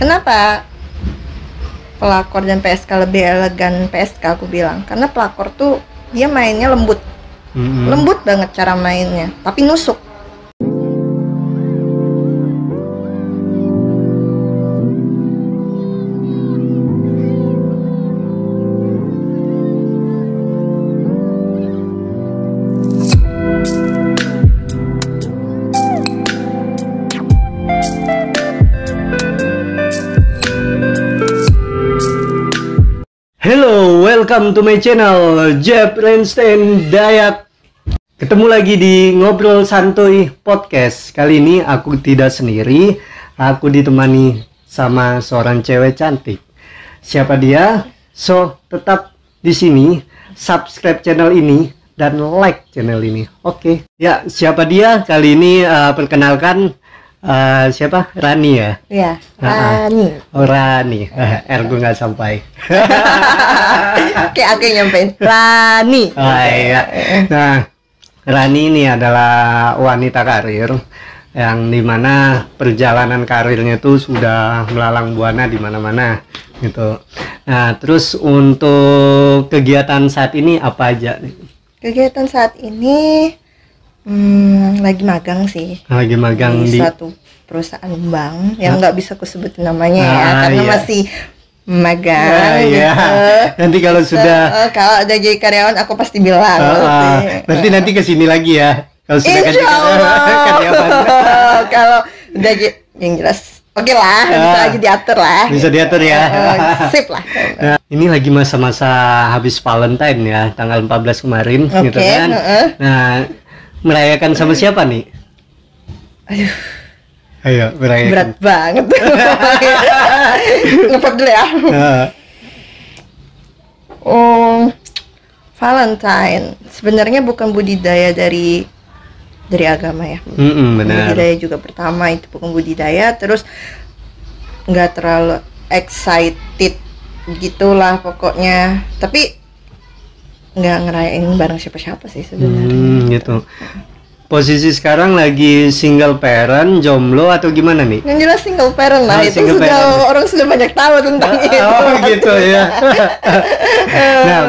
Kenapa pelakor dan PSK lebih elegan PSK aku bilang? Karena pelakor tuh dia mainnya lembut. Lembut banget cara mainnya, tapi nusuk. Hello, welcome to my channel, Jeb Renstein Dayak. Ketemu lagi di Ngobrol Santuy Podcast. Kali ini aku tidak sendiri, aku ditemani sama seorang cewek cantik. Siapa dia? So, tetap di sini, subscribe channel ini dan like channel ini. Oke. Ya, siapa dia? Kali ini perkenalkan siapa? Rani ya? Iya, Rani. Oh, Rani. R gue nggak sampai. Kayak aku yang nyampein Rani. Iya. Nah, Rani ini adalah wanita karir yang dimana perjalanan karirnya itu sudah melalang buana di mana-mana gitu. Nah, terus untuk kegiatan saat ini apa aja? Kegiatan saat ini lagi magang sih. Lagi magang di di suatu perusahaan bank yang nggak bisa aku sebutin namanya ya, karena iya. masih magang. Iya. Nanti kalau sudah kalau ada jadi karyawan aku pasti bilang. nanti kesini lagi ya. Kalau sudah Insya Allah. karyawan. Kalau udah yang jelas oke lah, bisa aja diatur lah. Bisa diatur ya. Sip lah. Nah, ini lagi masa-masa habis Valentine ya, tanggal 14 kemarin gitu kan. Nah, merayakan sama siapa nih? Aduh, ayo merayakan. berat banget. Ngepot dulu ya. Valentine sebenarnya bukan budidaya dari agama ya. Benar. Budidaya juga pertama itu bukan budidaya, terus nggak terlalu excited gitulah pokoknya. Tapi nggak ngerayain bareng siapa-siapa sih sebenarnya. Gitu. Posisi sekarang lagi single parent, jomblo atau gimana nih? Yang jelas single parent lah, itu Single sudah parent. orang sudah banyak tahu tentang itu. Oh gitu ya. Nah,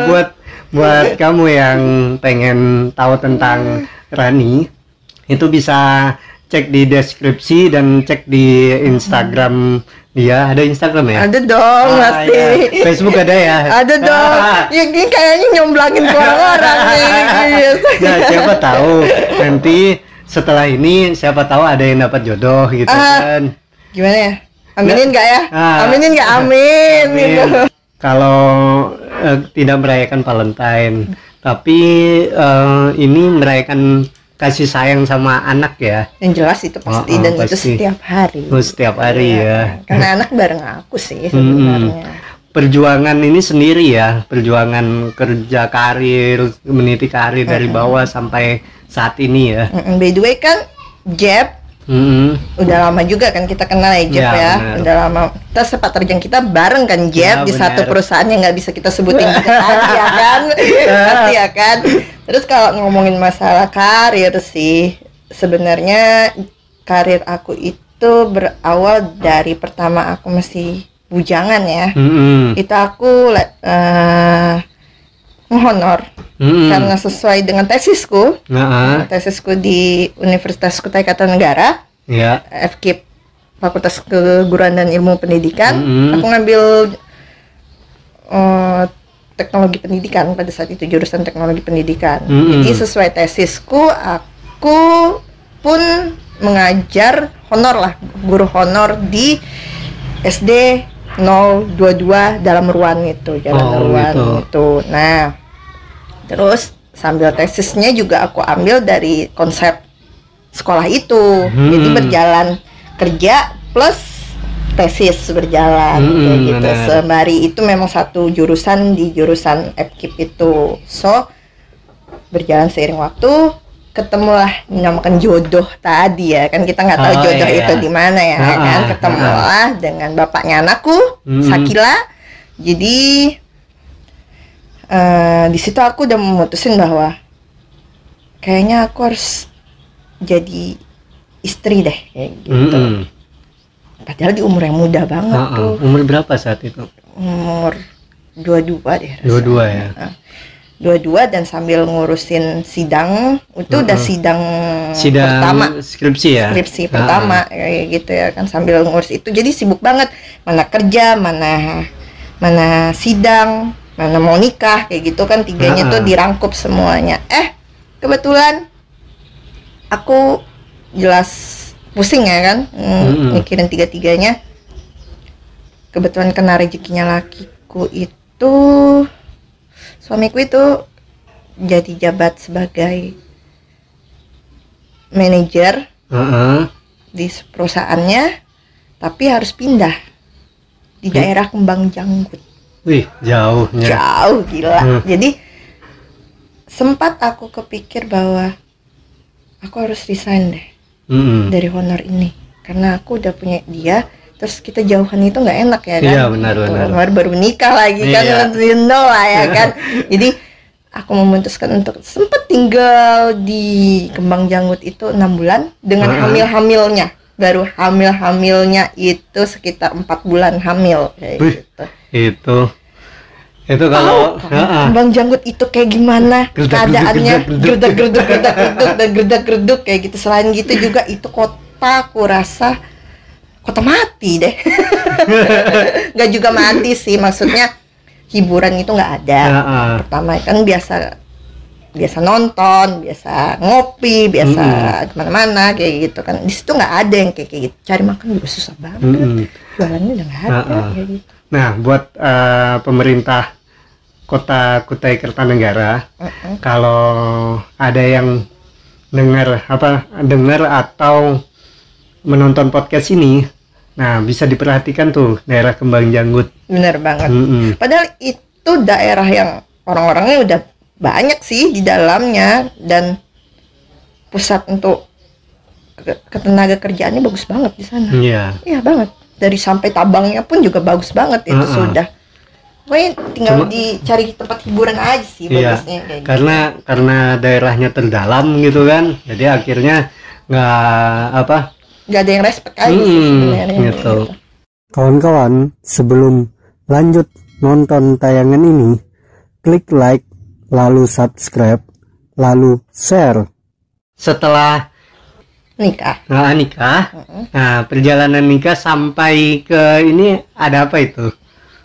buat kamu yang pengen tahu tentang Rani, itu bisa cek di deskripsi dan cek di Instagram dia. Ada Instagram ya? Ada dong, pasti. Iya. Facebook ada ya? Ada dong. Ya ini kayaknya nyomblangin ke orang-orang nih. Nah, siapa tahu nanti setelah ini siapa tahu ada yang dapat jodoh gitu kan. Gimana ya? Aminin nggak ya? Ah. Aminin nggak? Amin. Gitu. Kalau tidak merayakan Valentine, tapi ini merayakan kasih sayang sama anak ya. Yang jelas itu pasti, dan itu pasti. setiap hari. Setiap hari ya. Karena anak bareng aku sih sebenarnya. Perjuangan ini sendiri ya, perjuangan kerja karir, meniti karir dari bawah sampai saat ini ya. By the way kan, Jeb, udah lama juga kan kita kenal ya Jeb ya. Benar. Udah lama. Kita sepak terjang kita bareng kan Jeb, Ya, di satu benar. perusahaan yang nggak bisa kita sebutin juga tadi ya kan. Pasti ya kan. Terus kalau ngomongin masalah karir sih, sebenarnya karir aku itu berawal dari pertama aku masih bujangan ya. Itu aku honor karena sesuai dengan tesisku. Tesisku di Universitas Kutai Kartanegara, Ya. FKIP, Fakultas Keguruan dan Ilmu Pendidikan. Aku ngambil teknologi pendidikan pada saat itu, jurusan teknologi pendidikan. Jadi sesuai tesisku, aku pun mengajar honor lah, guru honor di SD 022 dalam Ruan itu, Jalan Ruan itu. Nah, terus sambil tesisnya juga aku ambil dari konsep sekolah itu. Jadi berjalan kerja plus tesis berjalan kayak gitu. Sembari itu memang satu jurusan di jurusan FKIP itu. So berjalan seiring waktu, ketemulah dinamakan jodoh tadi ya kan, kita nggak tahu jodoh itu di mana ya kan. Ketemulah dengan bapaknya anakku, Sakila. Jadi di situ aku udah memutusin bahwa kayaknya aku harus jadi istri deh kayak gitu. Padahal di umur yang muda banget tuh. Umur berapa saat itu? Umur 22 deh rasanya. 22 ya. 22 dan sambil ngurusin sidang itu udah sidang pertama, skripsi ya. Skripsi pertama kayak gitu ya kan, sambil ngurus itu jadi sibuk banget, mana kerja, mana sidang, mana mau nikah kayak gitu kan, tiganya tuh dirangkup semuanya. Kebetulan aku jelas pusing ya kan, mikirin tiga-tiganya. Kebetulan kena rezekinya lakiku itu, suamiku itu jadi jabat sebagai manajer di perusahaannya, tapi harus pindah di daerah Kembang Janggut. Wih, jauhnya. Jauh gila. Jadi sempat aku kepikir bahwa aku harus resign deh dari honor ini, karena aku udah punya dia. Terus kita jauhan itu nggak enak ya kan? Iya, benar. Baru nikah lagi kan, you know lah ya kan. Jadi aku memutuskan untuk sempat tinggal di Kembang Janggut itu 6 bulan dengan hamil-hamilnya. Baru hamil-hamilnya itu sekitar 4 bulan hamil kayak gitu. Itu kalau Kembang Janggut itu kayak gimana keadaannya, gerdak-gerduk kayak gitu. Selain gitu juga itu kota, aku rasa kota mati deh. Nggak juga mati sih, maksudnya hiburan itu nggak ada. Pertama kan biasa nonton, biasa ngopi, biasa kemana-mana kayak gitu kan. Di situ nggak ada yang kayak gitu. Cari makan juga susah banget. Jualannya udah nggak ada kayak gitu. Nah, buat pemerintah Kota Kutai Kertanegara, kalau ada yang dengar atau menonton podcast ini, nah bisa diperhatikan tuh daerah Kembang Janggut. Bener banget. Padahal itu daerah yang orang-orangnya udah banyak sih di dalamnya, dan pusat untuk ketenaga kerjaannya bagus banget di sana. Iya banget. Dari sampai tabangnya pun juga bagus banget itu sudah. Pokoknya tinggal dicari tempat hiburan aja sih bagusnya kayak gitu. Karena daerahnya terdalam gitu kan, jadi akhirnya nggak ada yang respect aja sih sebenarnya gitu. Kawan-kawan, sebelum lanjut nonton tayangan ini, klik like, lalu subscribe, lalu share. Setelah nikah, nah perjalanan nikah sampai ke ini ada apa itu?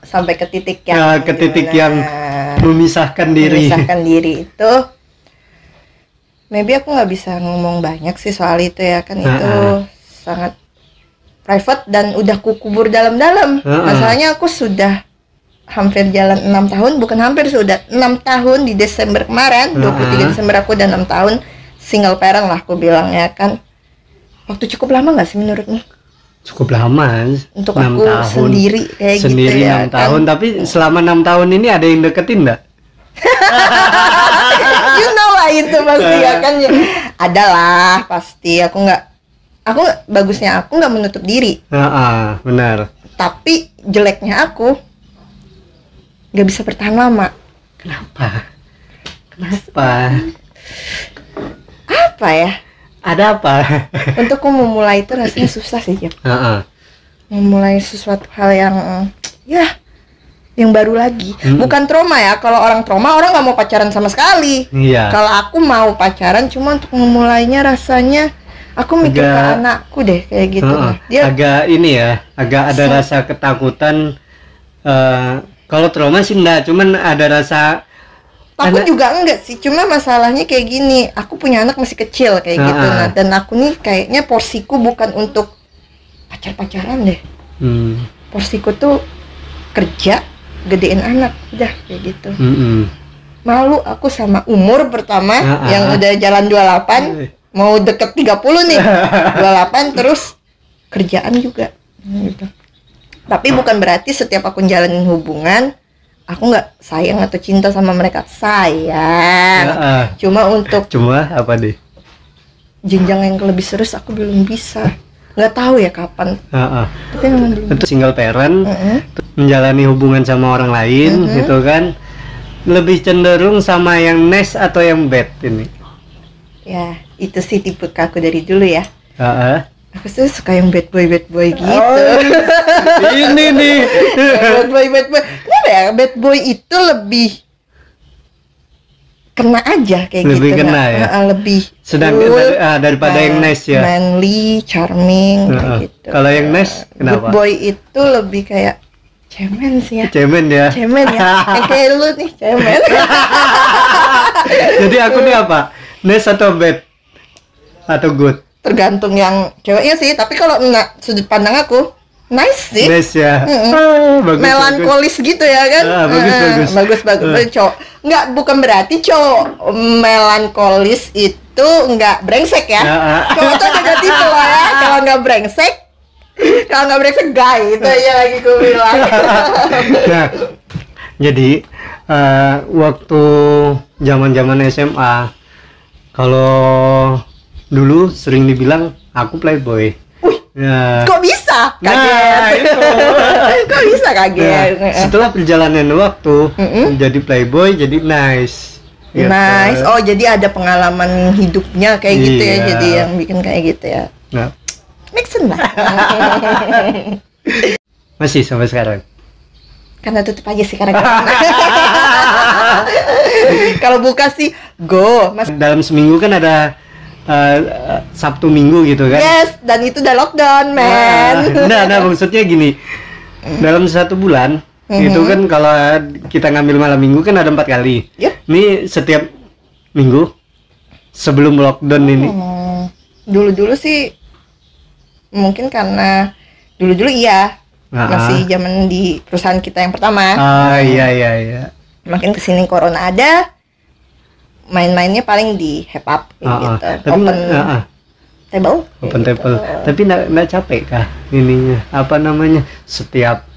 Sampai ke titik yang memisahkan diri itu. Maybe aku nggak bisa ngomong banyak sih soal itu ya kan, itu sangat private dan udah kukubur dalam-dalam. Masalahnya aku sudah hampir jalan 6 tahun, bukan hampir, sudah 6 tahun di Desember kemarin, 23 Desember aku udah 6 tahun single parent lah aku bilang ya kan. Waktu cukup lama nggak sih menurutmu? Cukup lama untuk aku tahun. Sendiri kayak sendiri gitu ya 6 tahun kan? Tapi selama 6 tahun ini ada yang deketin nggak? You know lah itu pasti ya kan, adalah pasti. Aku bagusnya aku nggak menutup diri. Benar. Tapi jeleknya aku nggak bisa bertahan lama. Kenapa? Apa ya? Ada apa? Untuk memulai itu rasanya susah sih ya. Memulai sesuatu hal yang baru lagi. Bukan trauma ya. Kalau orang trauma, orang nggak mau pacaran sama sekali. Kalau aku mau pacaran, cuma untuk memulainya rasanya aku mikir ke anakku deh kayak gitu. Dia agak ada rasa ketakutan. Kalau trauma sih enggak, cuman ada rasa takut juga enggak sih. Cuma masalahnya kayak gini, aku punya anak masih kecil kayak gitu. Nah, dan aku nih kayaknya porsiku bukan untuk pacaran deh. Porsiku tuh kerja, gedein anak, udah kayak gitu. Malu aku sama umur pertama yang udah jalan 28, mau deket 30 nih. 28 terus kerjaan juga gitu. Tapi bukan berarti setiap aku jalanin hubungan aku nggak sayang atau cinta sama mereka. Sayang. Cuma apa deh? Jenjang yang lebih serius aku belum bisa. Nggak tahu ya kapan. Tapi memang belum. Untuk single parent, menjalani hubungan sama orang lain, gitu kan, lebih cenderung sama yang nice atau yang bad ini? Ya, itu sih tipe aku dari dulu ya. Aku tuh suka yang bad boy gitu. Ini nih. Bad boy. Kenapa ya? Bad boy itu lebih kena aja kayak lebih gitu. Kena ya. Lebih. Sedangkan daripada yang nice ya. Manly, charming kayak gitu. Kalau yang nice kenapa? Good boy itu lebih kayak cemen sih ya. Cemen ya. Yang kayak lu nih, cemen. Jadi aku nih apa? Nice atau bad? Atau good? Tergantung yang ceweknya sih, tapi kalau sudut pandang aku nice sih. Nice ya. Bagus, melankolis bagus. Gitu ya kan. Bagus. Cowok bukan berarti cowok melankolis itu nggak brengsek ya. Cowok tuh ada tipe lah ya. Kalau nggak brengsek gay itu ya lagi gue bilang. Nah, jadi waktu zaman SMA, kalau dulu sering dibilang aku playboy. Ya. Kok bisa? Kaget. Kok bisa kaget? Nah, setelah perjalanan waktu jadi playboy, jadi nice. Gitu. Nice. Oh, jadi ada pengalaman hidupnya kayak gitu ya. Jadi yang bikin kayak gitu ya. Nah. Make sense lah. Masih sampai sekarang. Karena tutup aja sih karena kalau buka sih go. Dalam seminggu kan ada Sabtu Minggu gitu kan? Yes, dan itu udah lockdown, man. Nah, maksudnya gini, dalam 1 bulan itu kan kalau kita ngambil malam minggu kan ada 4 kali. Yep. Ini setiap minggu sebelum lockdown ini. Dulu sih mungkin karena dulu iya masih zaman di perusahaan kita yang pertama. Iya. Makin kesini corona ada. Main-mainnya paling di Hep Up gitu. Tapi open table. Tapi nggak capek kah ininya? Apa namanya? Setiap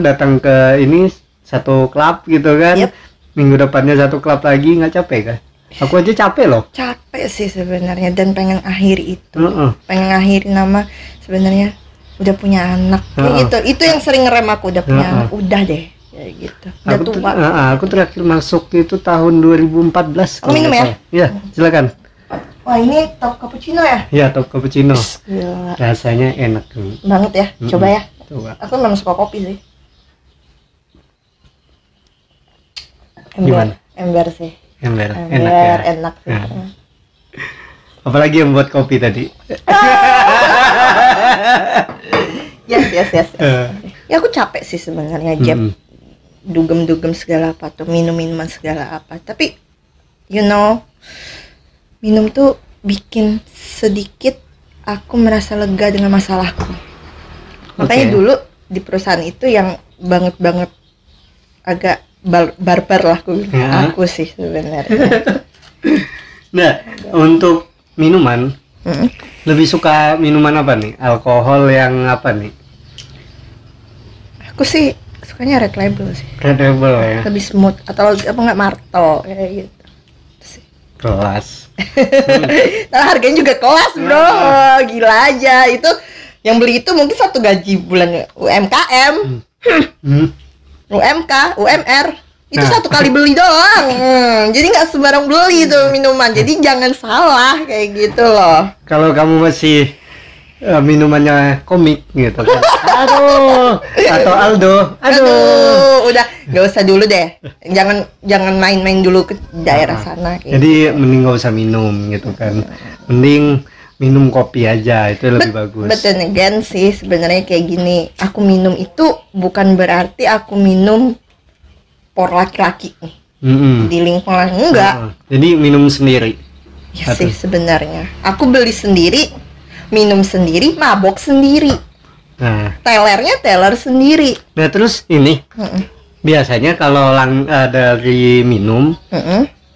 datang ke ini satu klub gitu kan? Yep. Minggu depannya satu klub lagi, nggak capek kah? Aku aja capek loh. Capek sih sebenarnya dan pengen akhiri itu. Pengen akhiri nama sebenarnya udah punya anak gitu. Itu yang sering ngerem aku udah punya anak. Udah deh. Kayak gitu. Aku terakhir masuk itu tahun 2014. Oh, minum ya? Iya, silakan. Wah, ini top cappuccino ya? Iya, top cappuccino. Gila. Rasanya enak banget ya. Coba ya. Coba. Aku memang suka kopi sih. Ember sih. Enak ya. Enak sih. Apalagi yang buat kopi tadi. Yes. Ya aku capek sih sebenarnya, Jeb. Dugem segala apa tuh, minuman segala apa. Tapi minum tuh bikin sedikit aku merasa lega dengan masalahku. Makanya dulu di perusahaan itu yang banget agak barbar lah aku sih sebenarnya. Nah, untuk minuman lebih suka minuman apa nih? Alkohol yang apa nih? Aku sih sukanya Red Label sih. Red Label ya. Lebih smooth atau apa nggak Marto kayak gitu. Kelas. Nah, harganya juga kelas, bro. Gila aja. Itu yang beli itu mungkin 1 gaji bulan UMKM. UMK, UMR. Itu 1 kali beli doang. Jadi nggak sembarang beli itu minuman. Jadi jangan salah kayak gitu loh. Kalau kamu masih minumannya komik gitu kan. Atau Aldo. Udah nggak usah dulu deh. Jangan main-main dulu ke daerah sana. Jadi mending nggak usah minum gitu kan. Mending minum kopi aja, itu lebih bagus. Betul again sih sebenarnya kayak gini. Aku minum itu bukan berarti aku minum por laki-laki nih. Di lingkungan enggak. Jadi minum sendiri. Ya sih sebenarnya. Aku beli sendiri, minum sendiri, mabok sendiri. Teller sendiri. Nah terus ini biasanya kalau dari minum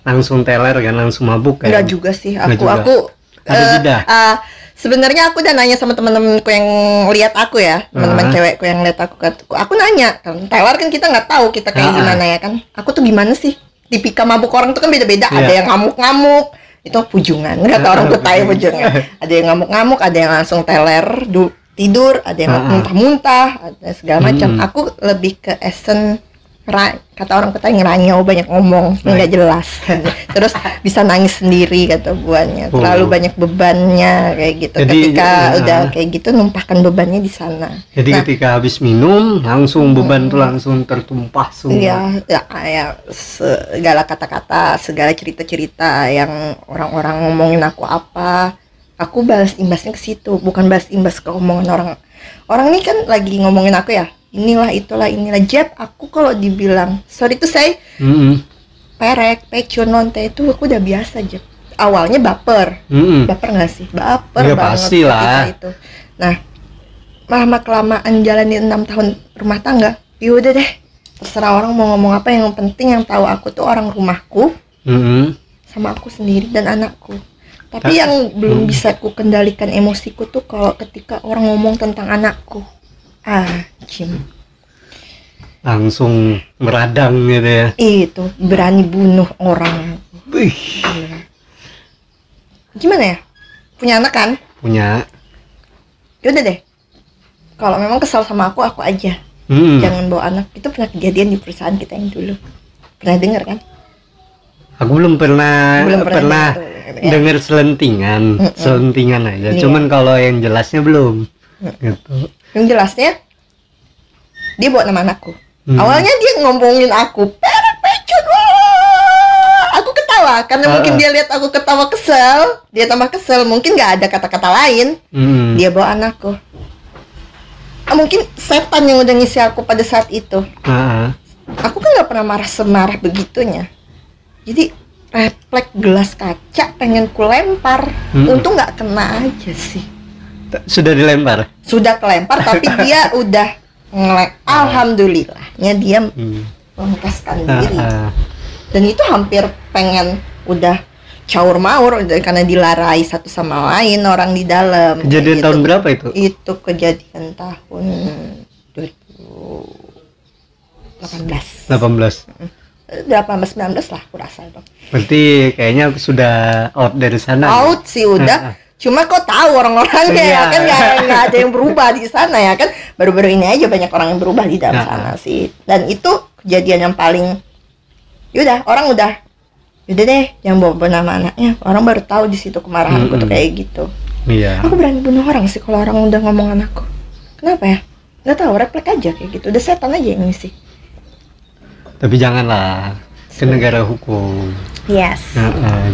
langsung teller kan, langsung mabuk kan? Enggak juga sih. Aku ada jeda. Sebenarnya aku udah nanya sama teman-temanku yang lihat aku ya, teman-teman cewekku yang lihat aku nanya kan, teller kan kita nggak tahu kita kayak gimana ya kan. Aku tuh gimana sih? Tipikal mabuk orang tuh kan beda-beda. Ada yang ngamuk-ngamuk, itu pujungan. Nggak tahu orang tuh tai pujungan. Ada yang ngamuk-ngamuk, ada yang langsung teller tidur, ada yang muntah-muntah, ada segala macam. Aku lebih ke essence kata orang kota ngeranyau, banyak ngomong, nggak jelas. Terus bisa nangis sendiri kata buannya, terlalu banyak bebannya kayak gitu. Jadi, ketika udah kayak gitu numpahkan bebannya di sana. Jadi ketika habis minum langsung beban tuh langsung tertumpah semua. Iya, segala kata-kata, segala cerita-cerita yang orang-orang ngomongin aku apa, aku balas imbasnya ke situ, bukan balas imbas ke omongan orang. Orang ini kan lagi ngomongin aku ya. Inilah Jeb, aku kalau dibilang sorry tuh saya perek, pecun, nonte itu aku udah biasa Jeb. Awalnya baper, baper nggak sih? Baper ya, banget pasti lah. Itu. Nah, lama kelamaan jalanin 6 tahun rumah tangga, yaudah deh, terserah orang mau ngomong apa, yang penting yang tahu aku tuh orang rumahku, sama aku sendiri dan anakku. Tapi yang belum bisa ku kendalikan emosiku tuh kalau ketika orang ngomong tentang anakku. Jim. Langsung meradang gitu ya. Itu berani bunuh orang. Gimana ya? Punya anak kan? Punya. Yaudah deh. Kalau memang kesal sama aku aja. Jangan bawa anak. Itu pernah kejadian di perusahaan kita yang dulu. Pernah dengar kan? Aku belum pernah dengar selentingan aja. Cuman kalau yang jelasnya belum. Gitu. Yang jelasnya dia bawa nama anakku. Awalnya dia ngomongin aku, perek pecun, aku ketawa karena mungkin dia lihat aku ketawa kesel, dia tambah kesel, mungkin nggak ada kata-kata lain. Dia bawa anakku. Mungkin setan yang udah ngisi aku pada saat itu. Aku kan nggak pernah marah semarah begitunya. Jadi refleks gelas kaca pengen ku lempar, untung nggak kena aja sih. Sudah dilempar? Sudah kelempar, tapi dia udah alhamdulillahnya dia melepaskan diri. Dan itu hampir pengen udah caur maur karena dilarai satu sama lain orang di dalam. Kejadian tahun berapa itu? Itu kejadian tahun 2018. 18-19 lah aku rasa itu. Berarti kayaknya aku sudah out dari sana. Out ya? Sih udah. Cuma kok tahu orang-orangnya ya kan nggak ada yang berubah di sana ya kan, baru-baru ini aja banyak orang yang berubah di dalam sana sih. Dan itu kejadian yang paling yaudah orang udah yaudah deh yang bawa nama anaknya, orang baru tahu di situ kemarahanku tuh kayak gitu. Aku berani bunuh orang sih kalau orang udah ngomong anakku. Kenapa ya? Nggak tahu, refleks aja kayak gitu, udah setan aja yang ngisi. Tapi janganlah, ke negara hukum. Yes.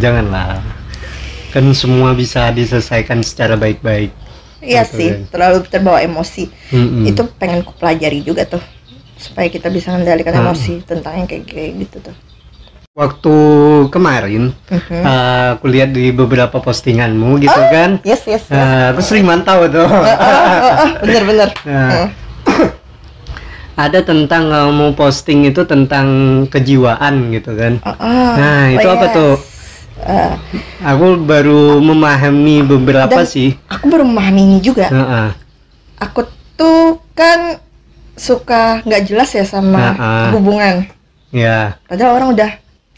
Janganlah. Kan semua bisa diselesaikan secara baik-baik. Iya sih, terlalu terbawa emosi. Itu pengen ku pelajari juga tuh, supaya kita bisa mengendalikan emosi tentang yang kayak gitu tuh. Waktu kemarin, aku lihat di beberapa postinganmu gitu kan. Yes. Aku sering mantau tuh. Bener. Ada tentang mau posting itu tentang kejiwaan gitu kan. Nah itu apa tuh? Aku baru memahami beberapa sih. Aku baru memahami ini juga. Aku tuh kan suka nggak jelas ya sama hubungan. Padahal orang udah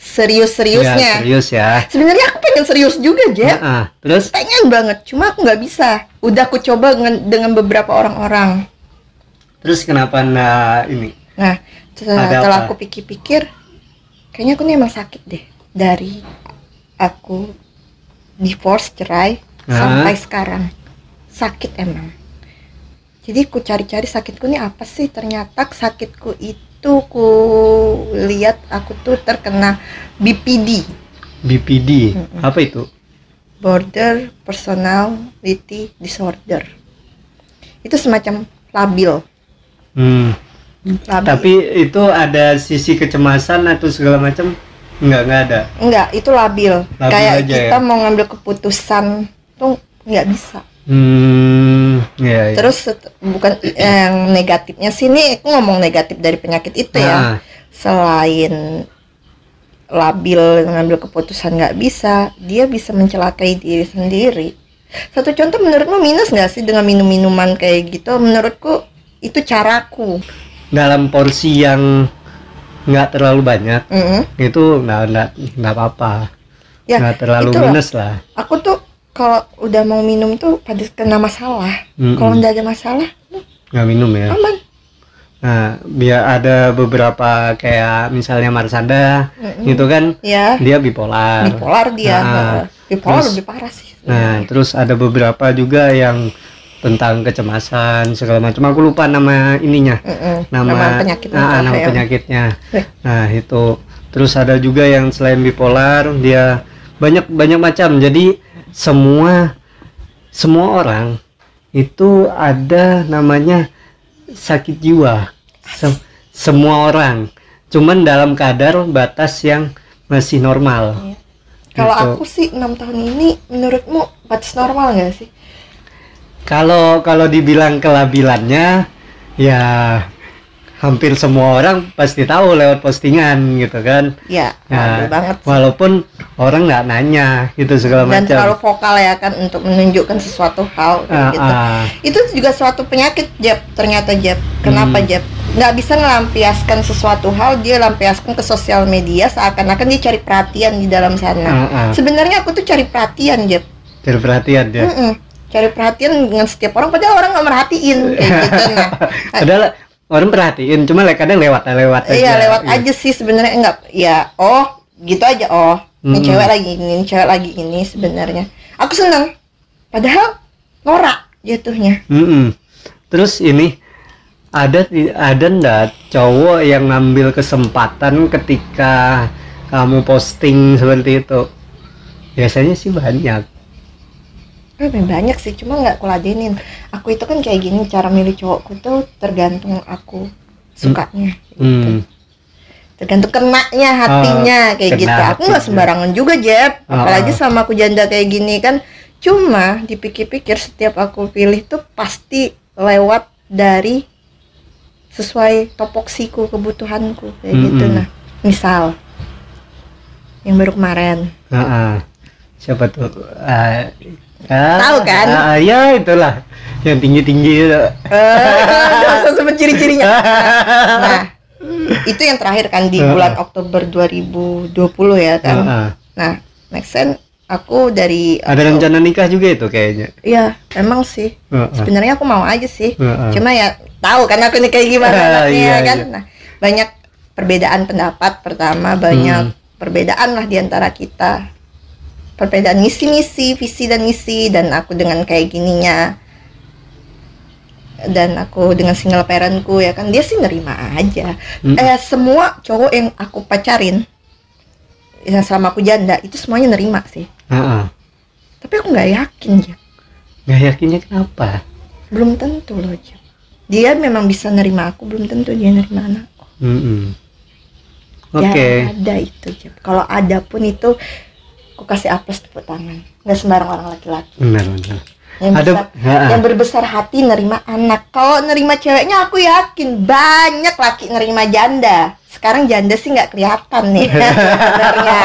serius-seriusnya. Serius ya. Sebenarnya aku pengen serius juga, Jeb. Terus? Pengen banget, cuma aku nggak bisa. Udah aku coba dengan beberapa orang-orang. Terus kenapa ini? Nah, setelah aku pikir-pikir, kayaknya aku nih emang sakit deh dari aku divorce, cerai sampai sekarang. Sakit emang. Jadi ku cari-cari sakitku nih apa sih? Ternyata sakitku itu ku lihat aku tuh terkena BPD. BPD? Apa itu? Border Personality Disorder. Itu semacam labil. Tapi itu ada sisi kecemasan atau segala macam? Enggak ada. Enggak, itu labil kayak kita mau ngambil keputusan tuh nggak bisa. Terus bukan yang negatifnya sih, ini aku ngomong negatif dari penyakit itu ya. Selain labil ngambil keputusan nggak bisa, dia bisa mencelakai diri sendiri. Satu contoh, menurutmu minus nggak sih dengan minum-minuman kayak gitu? Menurutku itu caraku. Dalam porsi yang nggak terlalu banyak, itu nggak apa-apa. Ya, nggak terlalu minus lah. Aku tuh kalau udah mau minum tuh pada kena masalah. Kalau nggak ada masalah, nggak minum ya. Aman. Nah, biar ada beberapa kayak misalnya Marsanda itu kan Ya. dia bipolar. Bipolar dia. Bipolar lebih parah sih. Nah, terus ada beberapa juga yang tentang kecemasan segala macam. Aku lupa nama ininya. Nama penyakitnya. Nah, itu. Terus ada juga yang selain bipolar, dia banyak macam. Jadi semua orang itu ada namanya sakit jiwa. Semua orang, cuman dalam kadar batas yang masih normal. Kalau gitu. aku sih 6 tahun ini menurutmu batas normal nggak sih? Kalau dibilang kelabilannya ya hampir semua orang pasti tahu lewat postingan gitu kan. Ya, banget sih. Walaupun orang nggak nanya gitu segala macam. Dan terlalu vokal ya kan untuk menunjukkan sesuatu hal gitu. Itu juga suatu penyakit, Jeb. Ternyata, Jeb. Kenapa, Jeb? Nggak bisa ngelampiaskan sesuatu hal, dia lampiaskan ke sosial media seakan-akan dia cari perhatian di dalam sana. Sebenarnya aku tuh cari perhatian, Jeb. Cari perhatian dia. Cari perhatian dengan setiap orang, padahal orang nggak merhatiin kayak gitu. Nah, padahal orang perhatiin, cuma kadang lewat aja. Iya, lewat aja sih sebenarnya. Enggak, ya gitu aja. Ini cewek lagi ini sebenarnya. Aku seneng, padahal norak jatuhnya. Terus ini ada ndak cowok yang ngambil kesempatan ketika kamu posting seperti itu? Biasanya sih banyak. Banyak sih, cuma nggak kuladenin. Aku itu kan kayak gini, cara milih cowokku tuh tergantung aku sukanya gitu. Tergantung kenanya hatinya kayak gitu. Aku nggak sembarangan juga, Jeb. Apalagi sama aku janda kayak gini kan. Cuma dipikir-pikir setiap aku pilih tuh pasti lewat dari sesuai topoksiku, kebutuhanku kayak gitu. Nah, misal yang baru kemarin. Siapa tuh? Tahu kan? Ya itulah yang tinggi langsung sebut ciri-cirinya. Nah, itu yang terakhir kan di bulan Oktober 2020 ya kan. Nah, make sense. Aku dari ada rencana nikah juga itu kayaknya. Iya, emang sih. Sebenarnya aku mau aja sih. Cuma ya tahu kan aku nih kayak gimana anaknya kan. Nah, banyak perbedaan pendapat pertama, banyak perbedaan lah di antara kita. Perbedaan misi, visi dan misi, dan aku dengan kayak gininya, dan aku dengan single parentku ya kan, dia sih nerima aja. Semua cowok yang aku pacarin yang selama aku janda itu semuanya nerima sih. Tapi aku nggak yakin ya. Nggak yakinnya kenapa? Belum tentu loh, Jep. Dia memang bisa nerima aku, belum tentu dia nerima anakku. Oke. Ada itu, Jep. Kalau ada pun itu aku kasih apes tepuk tangan. Nggak sembarang orang laki-laki. Benar. Yang berbesar hati nerima anak. Kalau nerima ceweknya aku yakin banyak laki nerima janda. Sekarang janda sih nggak kelihatan nih sebenarnya.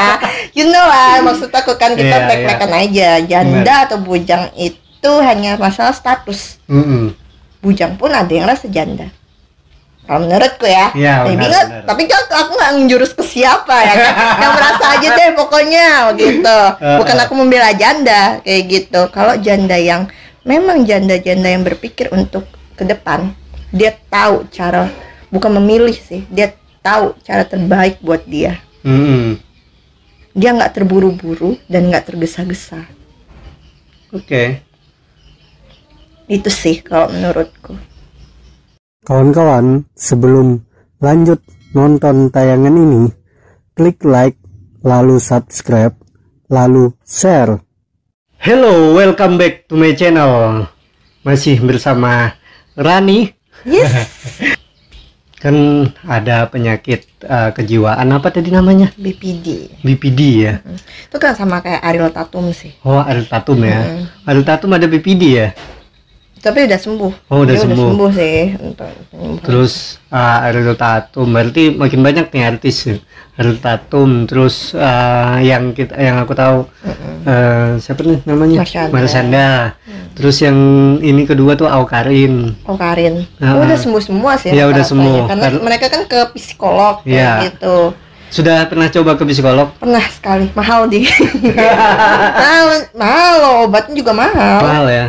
You know lah, maksud aku kan kita plek-plekan aja. Janda atau bujang itu hanya masalah status. Bujang pun ada yang rasa janda. Kalau menurutku ya, tapi aku nggak menjurus ke siapa ya kan, yang merasa aja deh pokoknya gitu. Bukan aku membela janda kayak gitu. Kalau janda yang memang janda-janda yang berpikir untuk ke depan, dia tahu cara, bukan memilih sih, dia tahu cara terbaik buat dia. Dia nggak terburu-buru dan nggak tergesa-gesa. Itu sih kalau menurutku. Kawan-kawan, sebelum lanjut nonton tayangan ini, klik like, lalu subscribe, lalu share. Hello, welcome back to my channel. Masih bersama Rani. Yes. Kan ada penyakit kejiwaan apa tadi namanya? BPD ya. Itu kan sama kayak Ariel Tatum sih. Oh, Ariel Tatum ya. Ariel Tatum ada BPD ya? Tapi udah sembuh. Udah sembuh sih. Terus Ariel Tatum berarti makin banyak nih artis. Ariel Tatum, terus yang aku tahu siapa nih namanya? Marsanda. Terus yang ini kedua tuh Awkarin. Udah sembuh semua sih. Ya udah sembuh. Karena mereka kan ke psikolog gitu. Sudah pernah coba ke psikolog? Pernah sekali, mahal mahal loh, obatnya juga mahal. Mahal ya.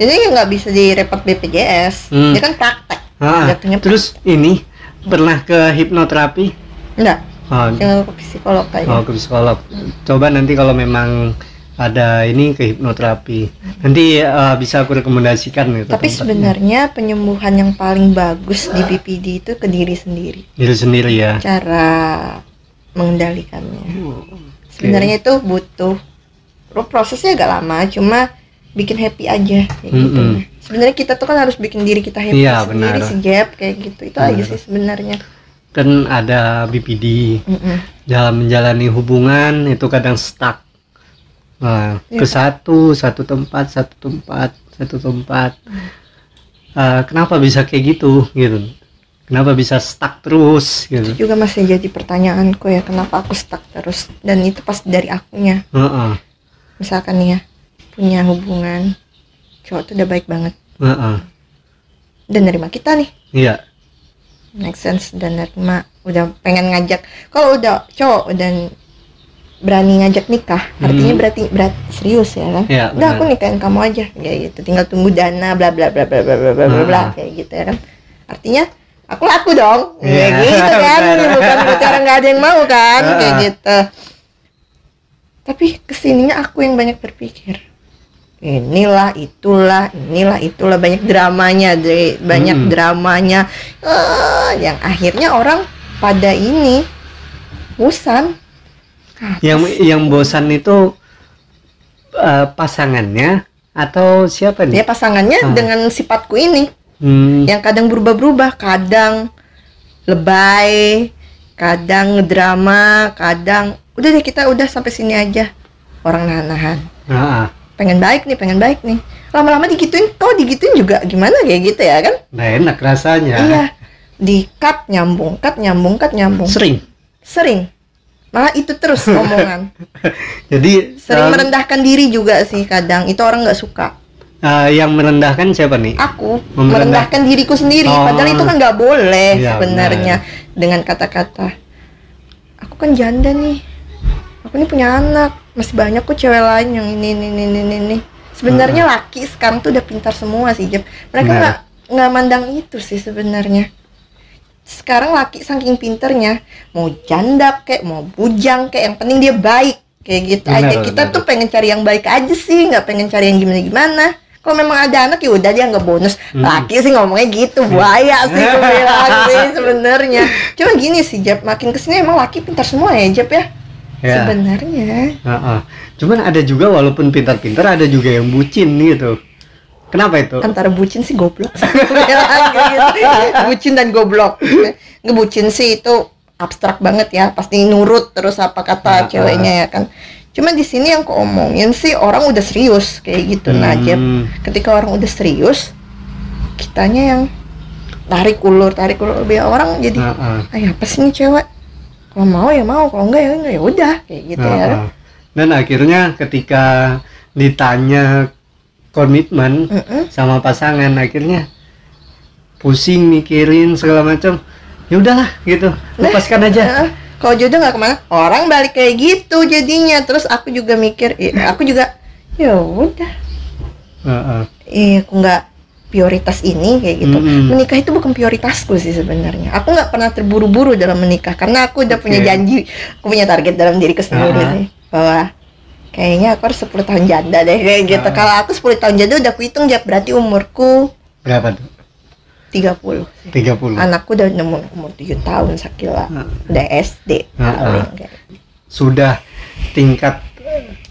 Jadi nggak bisa direpot BPJS. Dia kan praktek. Jatuhnya terus ini pernah ke hipnoterapi? enggak. Oh, Tinggal ke psikolog aja. ke psikolog. Coba nanti kalau memang ada ini ke hipnoterapi, nanti bisa aku rekomendasikan gitu. Tapi sebenarnya penyembuhan yang paling bagus di BPD itu ke diri sendiri. Diri sendiri ya. Cara mengendalikannya. Sebenarnya itu butuh prosesnya agak lama, cuma bikin happy aja kayak gitu. Sebenarnya kita tuh kan harus bikin diri kita happy sendiri sih, Jeb, kayak gitu. Itu aja sih sebenarnya. Kan ada BPD dalam menjalani hubungan itu kadang stuck. Nah, ke satu tempat. Kenapa bisa kayak gitu? Kenapa bisa stuck terus? Gitu. Itu juga masih jadi pertanyaanku ya, kenapa aku stuck terus? Dan itu pas dari akunya. Misalkan nih ya, punya hubungan, cowok tuh udah baik banget. Dan nerima kita nih. Iya. Make sense, dan nerima, udah pengen ngajak. Kalau udah cowok udah berani ngajak nikah, artinya berarti serius ya kan? Ya, udah aku nikahin kamu aja, kayak gitu. Tinggal tunggu dana, bla bla bla bla bla bla bla bla, kayak gitu ya kan? Artinya aku laku dong, kayak gitu kan? Bukan berarti orang nggak ada yang mau kan, kayak gitu. Tapi kesininya aku yang banyak berpikir. Inilah itulah banyak dramanya yang akhirnya orang pada ini bosan. Yang bosan itu pasangannya atau siapa nih? Ya pasangannya dengan sifatku ini, yang kadang berubah-berubah, kadang lebay, kadang ngedrama, kadang udah deh kita udah sampai sini aja, orang nahan-nahan. Pengen baik nih, lama-lama digituin juga gimana kayak gitu ya kan? Nah, enak rasanya. Iya, di cut nyambung. Sering, malah itu terus omongan. Jadi sering merendahkan diri juga sih kadang, itu orang nggak suka. Yang merendahkan siapa nih? Aku merendahkan diriku sendiri, padahal itu kan nggak boleh sebenarnya. Dengan kata-kata, aku kan janda nih, aku ini punya anak, masih banyak kok cewek lain yang ini. Sebenarnya laki sekarang tuh udah pintar semua sih, Jeb. Mereka nggak mandang itu sih sebenarnya. Sekarang laki saking pinternya, mau janda kek, mau bujang kek, yang penting dia baik, kayak gitu aja. Kita tuh pengen cari yang baik aja sih, nggak pengen cari yang gimana-gimana. Kalau memang ada anak ya udah, dia nggak bonus. Laki sih ngomongnya gitu, buaya sih gue bilang sih sebenarnya. Cuma gini sih, Jeb, makin kesini emang laki pintar semua ya, Jeb ya. Sebenarnya. Cuman ada juga walaupun pintar-pintar ada juga yang bucin gitu. Kenapa itu? Antara bucin sih goblok. Bucin dan goblok. Ngebucin sih itu abstrak banget ya, pasti nurut terus apa kata ceweknya ya kan. Cuma di sini yang keomongin sih orang udah serius kayak gitu. Nah, Jeb, ketika orang udah serius, kitanya yang tarik ulur biar orang jadi apa sih nih cewek? Kalau mau ya mau, kalau enggak ya udah kayak gitu ya. Dan akhirnya ketika ditanya komitmen sama pasangan, akhirnya pusing mikirin segala macam. Ya udahlah gitu, lepaskan aja. Kalau jodoh nggak kemana, orang balik kayak gitu jadinya. Terus aku juga mikir, aku juga ya udah. Aku nggak prioritas ini kayak gitu. Menikah itu bukan prioritasku sih sebenarnya. Aku nggak pernah terburu-buru dalam menikah karena aku udah punya janji, aku punya target dalam diriku sendiri sih, bahwa kayaknya aku harus 10 tahun janda deh kayak gitu. Kalau aku 10 tahun janda udah kuhitung, berarti umurku berapa tuh? 30 sih. 30. Anakku udah umur 7 tahun Sakila. Udah SD paling kayak. Sudah tingkat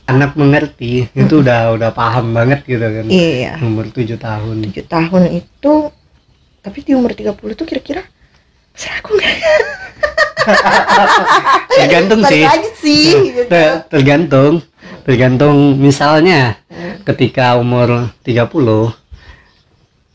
anak mengerti itu udah paham banget gitu kan. Iya. Umur 7 tahun. 7 tahun itu, tapi di umur 30 tuh kira-kira besar aku enggak? Tergantung sih. Tergantung misalnya ketika umur 30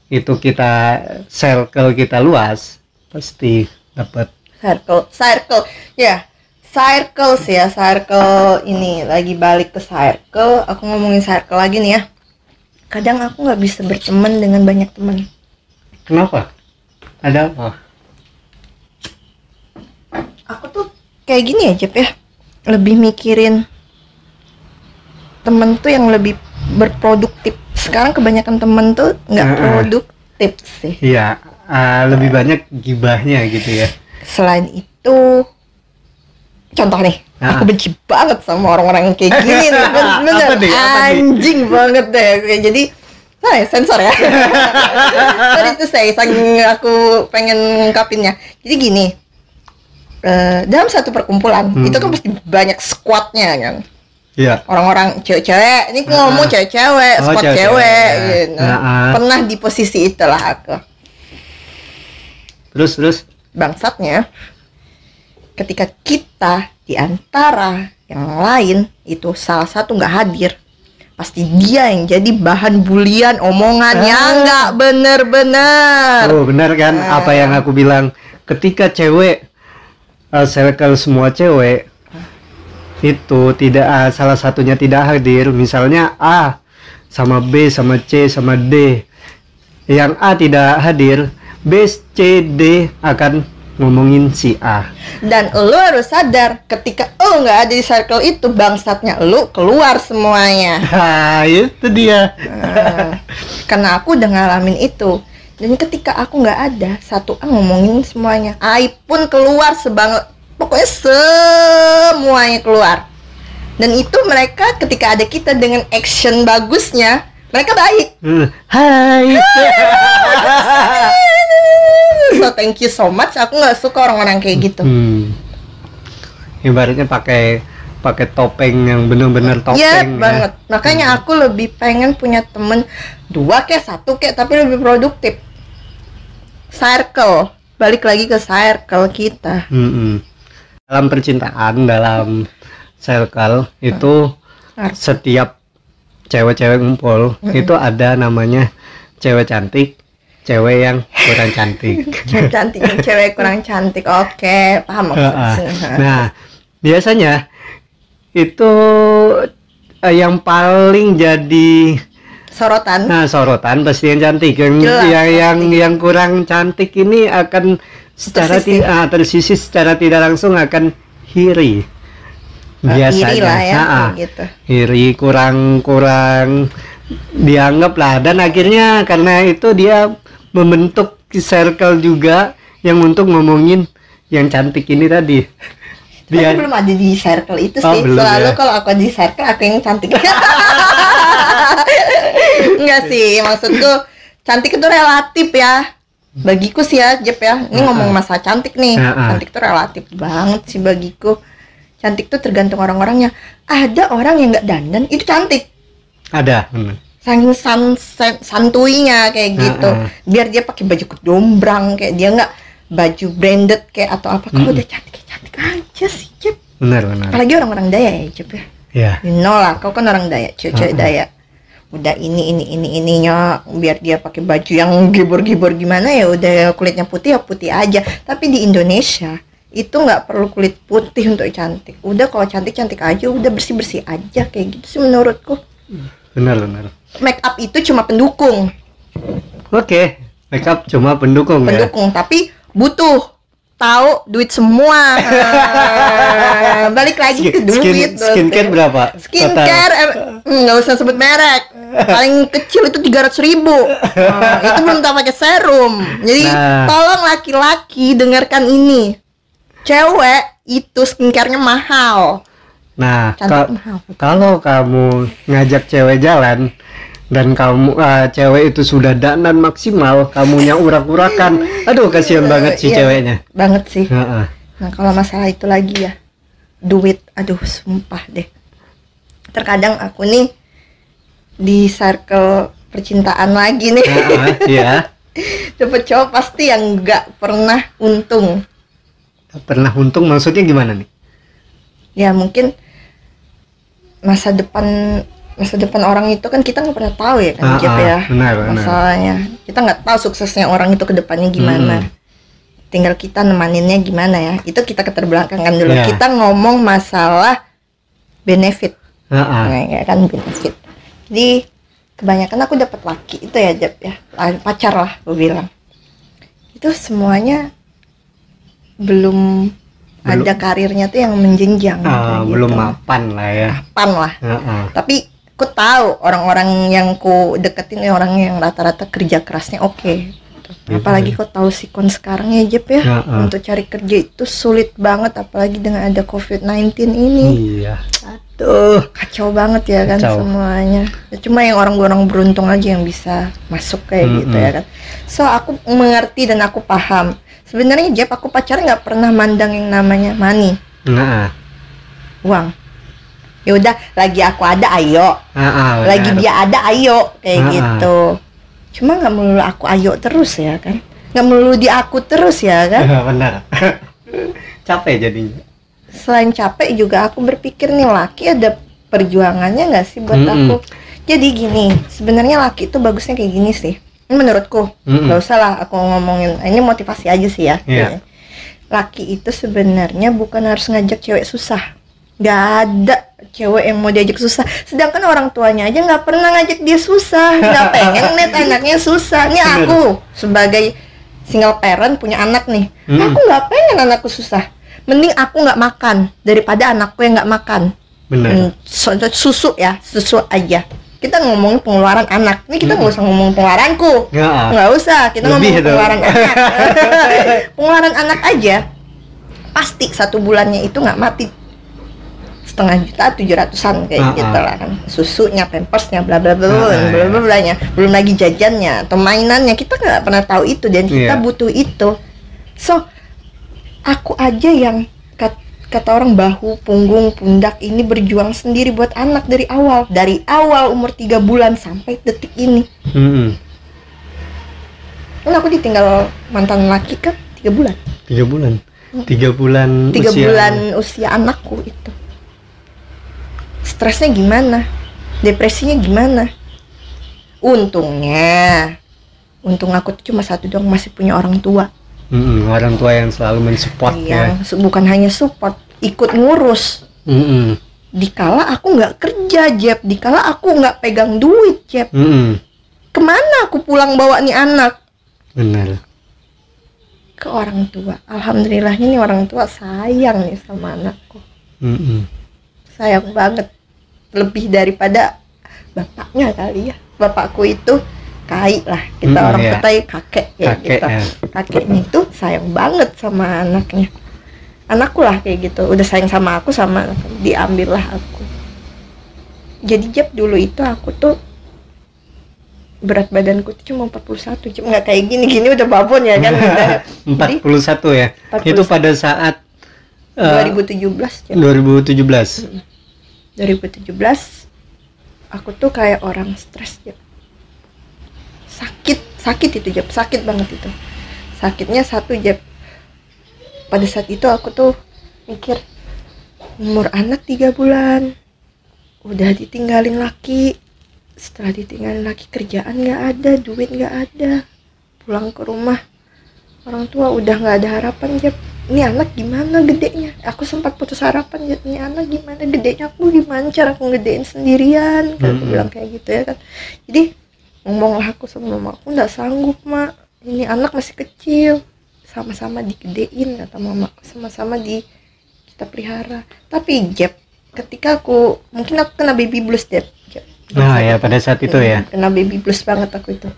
itu kita circle kita luas, pasti dapat circle ya. Circle ini lagi balik ke circle. Aku ngomongin circle lagi nih ya. Kadang aku nggak bisa berteman dengan banyak teman. Kenapa? Ada apa? Aku tuh kayak gini ya, Jep ya. Lebih mikirin temen tuh yang lebih berproduktif. Sekarang kebanyakan temen tuh nggak produktif sih. Iya, lebih banyak gibahnya gitu ya. Selain itu, contoh nih, aku benci banget sama orang-orang yang kayak gini nih. Bener, anjing banget deh. Jadi, sensor ya. Tadi itu saking aku pengen ngungkapinnya. Jadi gini, dalam satu perkumpulan itu kan pasti banyak squadnya kan. Iya. Orang-orang cewek-cewek, ini ngomong cewek-cewek, squad cewek gitu. Pernah di posisi itulah aku. Terus Bangsatnya, ketika kita di antara yang lain itu salah satu nggak hadir, pasti dia yang jadi bahan bulian, omongannya nggak bener-bener. Oh benar kan apa yang aku bilang, ketika cewek circle semua cewek itu tidak salah satunya tidak hadir, misalnya A sama B sama C sama D, yang A tidak hadir, B, C, D akan ngomongin si A. Dan lo harus sadar ketika lo nggak ada di circle itu, bangsatnya lo keluar semuanya. Itu dia. Karena aku udah ngalamin itu. Dan ketika aku nggak ada, satu A ngomongin semuanya, A pun keluar pokoknya semuanya keluar. Dan itu mereka ketika ada kita dengan action bagusnya, mereka baik. Hai. So thank you so much. Aku nggak suka orang-orang kayak gitu. Ibaratnya pakai topeng yang benar-benar topeng. Iya banget. Makanya aku lebih pengen punya temen 2 kek 1 kek, tapi lebih produktif. Circle, balik lagi ke circle kita. Dalam percintaan, dalam circle itu setiap cewek-cewek ngumpul itu ada namanya cewek cantik, cewek yang kurang cantik. Cewek cantik, cewek kurang cantik. Oke, paham maksudnya. Nah, biasanya itu yang paling jadi sorotan. Nah, sorotan pasti yang cantik. Yang kurang cantik ini akan secara tersisih secara tidak langsung akan iri. Biasanya iri lah ya, gitu. Iri, kurang dianggap lah, dan akhirnya karena itu dia membentuk circle juga yang untuk ngomongin yang cantik ini tadi. Dia belum ada di circle itu sih. Selalu kalau aku di circle aku yang cantik. Enggak sih, maksudku cantik itu relatif ya. Bagiku sih ya, Jep ya. Ini ngomong masalah cantik nih. Cantik itu relatif banget sih bagiku. Cantik tuh tergantung orang-orangnya. Ada orang yang nggak dandan itu cantik. Ada. Saking santuinya kayak gitu. Biar dia pakai baju kedombrang, kayak dia nggak baju branded kayak atau apa. Kalau udah cantik aja sih, Jep. Benar. Apalagi orang-orang Daya ya, Jep ya. Iya. You know lah, kau kan orang Daya, cewek Daya. Udah ininya biar dia pakai baju yang gibur-gibur gimana ya, udah kulitnya putih ya putih aja. Tapi di Indonesia itu nggak perlu kulit putih untuk cantik. Udah kalau cantik aja, udah bersih aja kayak gitu sih menurutku. Benar. Make up itu cuma pendukung. Oke, make up cuma pendukung ya. Tapi butuh tahu duit semua. Balik lagi ke duit. Skincare berapa? Skincare nggak usah sebut merek. Paling kecil itu 300.000. Itu belum tak pakai serum. Jadi tolong laki-laki dengarkan ini. Cewek itu skincarenya mahal. Nah, kalau kamu ngajak cewek jalan dan kamu cewek itu sudah dandan maksimal, kamunya urak-urakan, aduh kasihan banget sih ceweknya. Banget sih. Nah kalau masalah itu lagi ya, duit, aduh sumpah deh. Terkadang aku nih di circle percintaan lagi nih. Iya. Cepet cowok pasti yang nggak pernah untung. Pernah untung maksudnya gimana nih? Ya mungkin masa depan orang itu kan kita nggak pernah tahu ya kan, Jep ya. Benar. Masalahnya kita nggak tahu suksesnya orang itu ke depannya gimana. Tinggal kita nemaninnya gimana ya. Itu kita keterbelakangan dulu. Kita ngomong masalah benefit. Ya kan benefit. Jadi kebanyakan aku dapat laki itu ya, Jep ya. Pacar lah gue bilang. Itu semuanya belum ada karirnya tuh yang menjenjang. Belum mapan lah ya. Mapan lah. Tapi aku tahu orang-orang yang ku deketin orang yang rata-rata kerja kerasnya oke. gitu. Apalagi kau tahu sikon sekarang ya Jep ya, untuk cari kerja itu sulit banget, apalagi dengan ada COVID-19 ini. Iya. Aduh, kacau banget ya kan semuanya. Cuma yang orang-orang beruntung aja yang bisa masuk kayak gitu ya kan. So aku mengerti dan aku paham. Sebenarnya Jep, aku pacaran nggak pernah mandang yang namanya money. Uang. Ya udah, lagi aku ada ayo. Lagi dia ada ayo kayak gitu. Cuma nggak melulu aku ayo terus ya kan. Nggak melulu di aku terus ya kan. Benar. Capek jadinya. Selain capek juga aku berpikir nih, laki ada perjuangannya nggak sih buat aku. Jadi gini, sebenarnya laki itu bagusnya kayak gini sih. Ini menurutku. Gak usah lah aku ngomongin. Ini motivasi aja sih ya. Laki itu sebenarnya bukan harus ngajak cewek susah. Gak ada cewek yang mau diajak susah. Sedangkan orang tuanya aja nggak pernah ngajak dia susah. Nggak pengen lihat anaknya susah. Ini aku sebagai single parent punya anak nih. Aku nggak pengen anakku susah. Mending aku nggak makan daripada anakku yang nggak makan. Benar. Susu ya, susu aja. Kita ngomongin pengeluaran anak. Ini kita nggak usah ngomong pengeluaranku. Nggak usah. Kita ngomong pengeluaran anak. Pengeluaran anak aja pasti 1 bulannya itu nggak mati 500.000, 700-an kayak gitu lah kan. Susunya, pampersnya, bla bla bla bla bla nya. Belum lagi jajannya atau mainannya. Kita nggak pernah tahu itu dan kita butuh itu. So aku aja yang kata orang bahu, punggung, pundak ini berjuang sendiri buat anak dari awal umur 3 bulan sampai detik ini. Kan aku ditinggal mantan laki kan 3 bulan. 3 bulan. 3 bulan. 3 bulan usia anakku itu. Stresnya gimana? Depresinya gimana? Untung aku tuh cuma satu doang, masih punya orang tua. Orang tua yang selalu mensupport ya. Bukan hanya support, ikut ngurus. Dikala aku nggak kerja, Jep. Dikala aku nggak pegang duit, Jep. Kemana aku pulang bawa nih anak? Benar. Ke orang tua. Alhamdulillahnya nih orang tua sayang nih sama anakku. Sayang banget. Lebih daripada bapaknya kali ya. Bapakku itu kai lah, kita orang Kutai kakek ya gitu. Kakeknya itu sayang banget sama anaknya. Anakku lah kayak gitu, udah sayang sama aku, sama diambil lah aku. Jadi Jep, dulu itu aku tuh berat badanku tuh cuma 41, Jep. Nggak kayak gini udah babon ya kan. 41 ya. 41. Itu pada saat 2017 Jep. 2017 aku tuh kayak orang stres Jep. Sakit itu Jep, sakit banget itu. Sakitnya satu Jep, pada saat itu aku tuh mikir, umur anak 3 bulan udah ditinggalin laki. Setelah ditinggalin laki, kerjaan gak ada, duit gak ada, pulang ke rumah orang tua udah gak ada harapan Jep. Ini anak gimana gedenya? Aku sempat putus harapan Jep, ini anak gimana gedenya, aku gimana cara aku ngedein sendirian. Aku bilang kayak gitu ya kan. Jadi ngomonglah aku sama mama, aku nggak sanggup mak, ini anak masih kecil, sama-sama digedein kata mama, sama-sama kita pelihara. Tapi Jep, ketika mungkin aku kena baby blues Jep. Ya pada saat itu ya. Kena baby blues banget aku itu.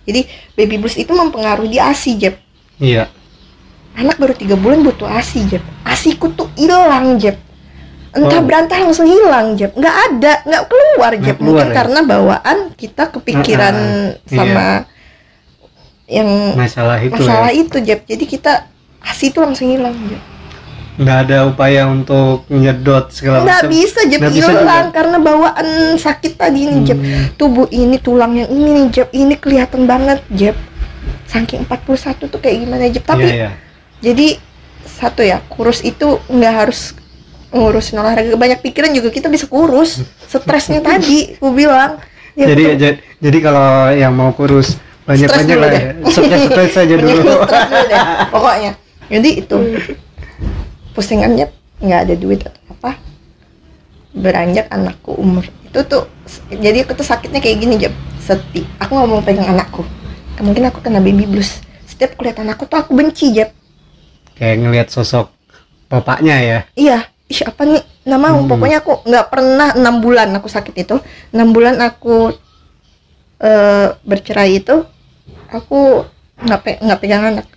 Jadi baby blues itu mempengaruhi ASI Jep. Iya. Anak baru 3 bulan butuh ASI Jep. ASIku tuh hilang Jep. Entah berantah langsung hilang Jep, nggak ada, nggak keluar Jep. Mungkin karena bawaan kita kepikiran sama yang masalah itu Jep. Jadi kita ASI itu langsung hilang Jep. Nggak ada upaya untuk nyedot segala macam. Nggak bisa Jep, hilang karena bawaan sakit tadi nih Jep. Tubuh ini, tulang yang ini nih Jep, ini kelihatan banget Jep. Saking 41 tuh kayak gimana Jep. Tapi jadi satu ya, kurus itu nggak harus ngurusin olahraga, banyak pikiran juga kita bisa kurus. Stresnya tadi aku bilang ya, jadi kalau yang mau kurus banyak-banyak lah ya, stres aja dulu. Stres dulu deh pokoknya. Jadi itu pusingannya nggak ada duit atau apa, beranjak anakku umur itu tuh. Jadi aku tuh sakitnya kayak gini Jep, aku nggak mau pegang anakku, mungkin aku kena baby blues. Setiap kulihat anakku tuh aku benci Jep, kayak ngelihat sosok bapaknya ya. Iya, apa nih, nggak mau. Pokoknya aku nggak pernah 6 bulan aku sakit itu, 6 bulan aku bercerai itu, aku nggak pegang anak.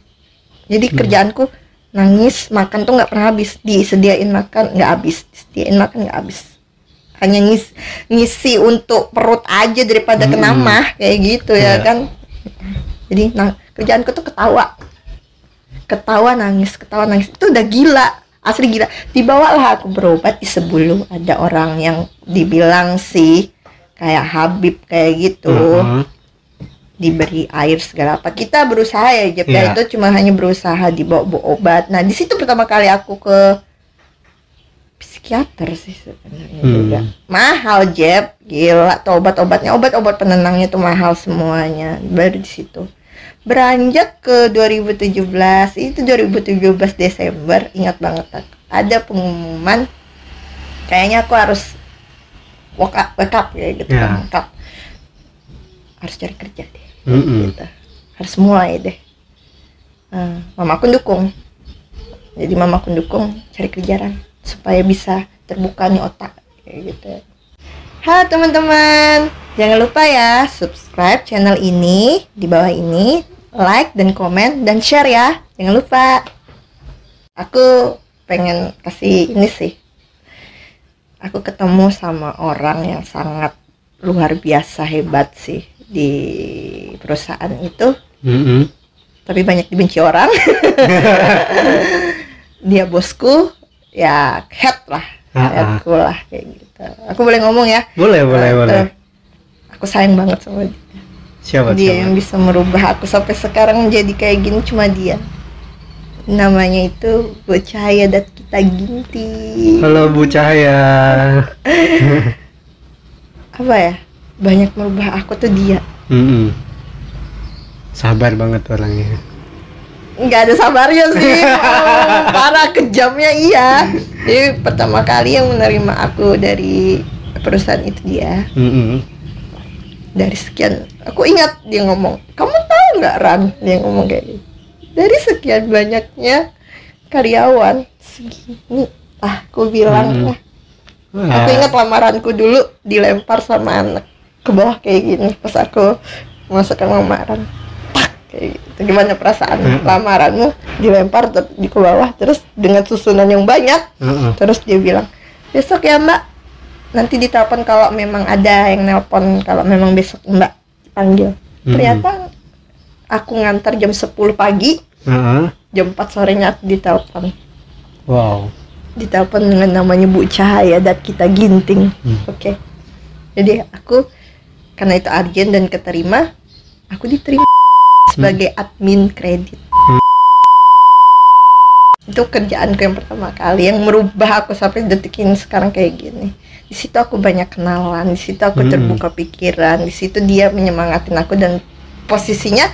Jadi kerjaanku nangis, makan tuh nggak pernah habis. Disediain makan nggak habis, disediain makan nggak habis. Hanya ngisi untuk perut aja daripada kena mah kayak gitu ya kan. Jadi kerjaanku tuh ketawa nangis itu udah gila, asli gila. Dibawalah aku berobat di Sebulu, ada orang yang dibilang sih kayak Habib kayak gitu. Diberi air segala apa, kita berusaha ya Jep, itu cuma hanya berusaha dibawa obat. Nah di situ pertama kali aku ke psikiater sih sebenarnya juga. Mahal Jep, gila tuh obat-obatnya, obat-obat penenangnya tuh mahal semuanya. Baru di situ beranjak ke 2017, itu 2017 Desember, ingat banget ada pengumuman kayaknya aku harus wake up ya gitu kan, wake up. Harus cari kerja deh. Gitu. Harus mulai deh. Mamaku dukung. Jadi mamaku dukung cari kerjaan supaya bisa terbuka nih otak kayak gitu. Halo teman-teman, jangan lupa ya subscribe channel ini di bawah ini, like dan komen dan share ya. Jangan lupa. Aku pengen kasih ini sih. Aku ketemu sama orang yang sangat luar biasa hebat sih di perusahaan itu, tapi banyak dibenci orang. Dia bosku, ya head lah, headku lah kayak gitu. Aku boleh ngomong ya? Boleh. Aku sayang banget sama dia. Siapa? Yang bisa merubah aku sampai sekarang menjadi kayak gini cuma dia. Namanya itu Bu Cahaya dan kita Ginting. Halo Bu Cahaya. Apa ya? Banyak merubah aku tuh dia. Sabar banget orangnya. Nggak ada sabarnya sih. Parah, kejamnya iya. Jadi pertama kali yang menerima aku dari perusahaan itu dia. Dari sekian, aku ingat dia ngomong, kamu tahu nggak Ran? Dia ngomong kayak gitu. Dari sekian banyaknya karyawan segini, aku bilang aku ingat lamaranku dulu dilempar sama anak ke bawah kayak gini pas aku masukkan lamaran, kayak gitu. Gimana perasaan lamaranmu dilempar di ke bawah terus dengan susunan yang banyak. Terus dia bilang, besok ya Mbak, nanti ditelepon kalau memang ada yang nelpon, kalau memang besok Mbak panggil. Ternyata aku ngantar jam 10 pagi, jam 4 sorenya aku ditelepon. Wow. Ditelepon dengan namanya Bu Cahaya dan kita Ginting. Oke. Jadi aku, karena itu urgent dan keterima, aku diterima sebagai admin kredit. Itu kerjaanku yang pertama kali yang merubah aku sampai detik ini sekarang kayak gini. Di situ aku banyak kenalan, di situ aku terbuka pikiran, di situ dia menyemangatin aku dan posisinya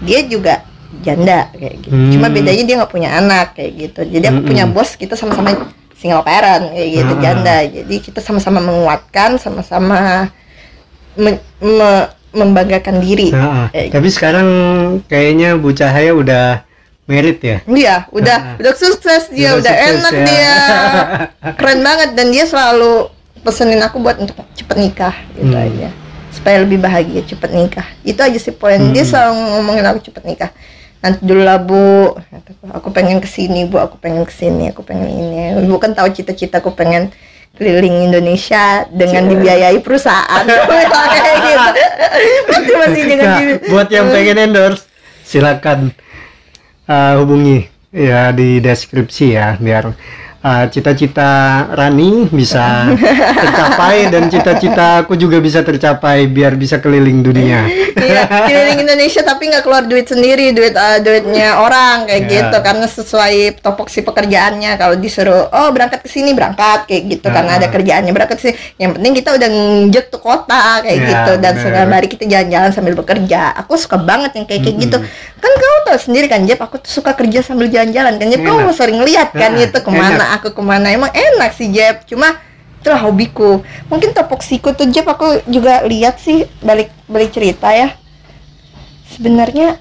dia juga janda kayak gitu. Cuma bedanya dia nggak punya anak kayak gitu. Jadi aku punya bos, kita sama-sama single parent kayak gitu, janda. Jadi kita sama-sama menguatkan, sama-sama membanggakan diri. Tapi sekarang kayaknya Bu Cahaya udah merit ya? Iya, udah sukses dia, udah sukses, enak ya. dia. Keren banget, dan dia selalu pesenin aku buat untuk cepet nikah gitu aja. Supaya lebih bahagia, cepet nikah. Itu aja sih poin. Dia selalu ngomongin aku cepet nikah. Nanti dulu lah Bu, aku pengen kesini Bu, aku pengen kesini, aku pengen ini. Bu kan tahu cita-cita aku pengen keliling Indonesia dengan dibiayai perusahaan. Kayak gitu. Masih jangan buat yang pengen endorse, silakan hubungi ya di deskripsi ya, biar cita-cita Rani bisa tercapai dan cita-cita aku juga bisa tercapai biar bisa keliling dunia. Iya, keliling Indonesia tapi nggak keluar duit sendiri, duitnya orang kayak gitu, karena sesuai topoksi pekerjaannya. Kalau disuruh berangkat ke sini berangkat kayak gitu, karena ada kerjaannya berangkat sini. Yang penting kita udah nginjek tuh kota kayak gitu, dan setiap hari kita jalan-jalan sambil bekerja. Aku suka banget yang kayak gitu. Kan kamu tahu sendiri kan Jep, aku tuh suka kerja sambil jalan-jalan kan Jep. Kamu sering lihat kan itu kemana aku kemana, emang enak sih Jep. Cuma itulah hobiku. Mungkin topoksiku tuh Jep, aku juga lihat sih balik cerita ya. Sebenarnya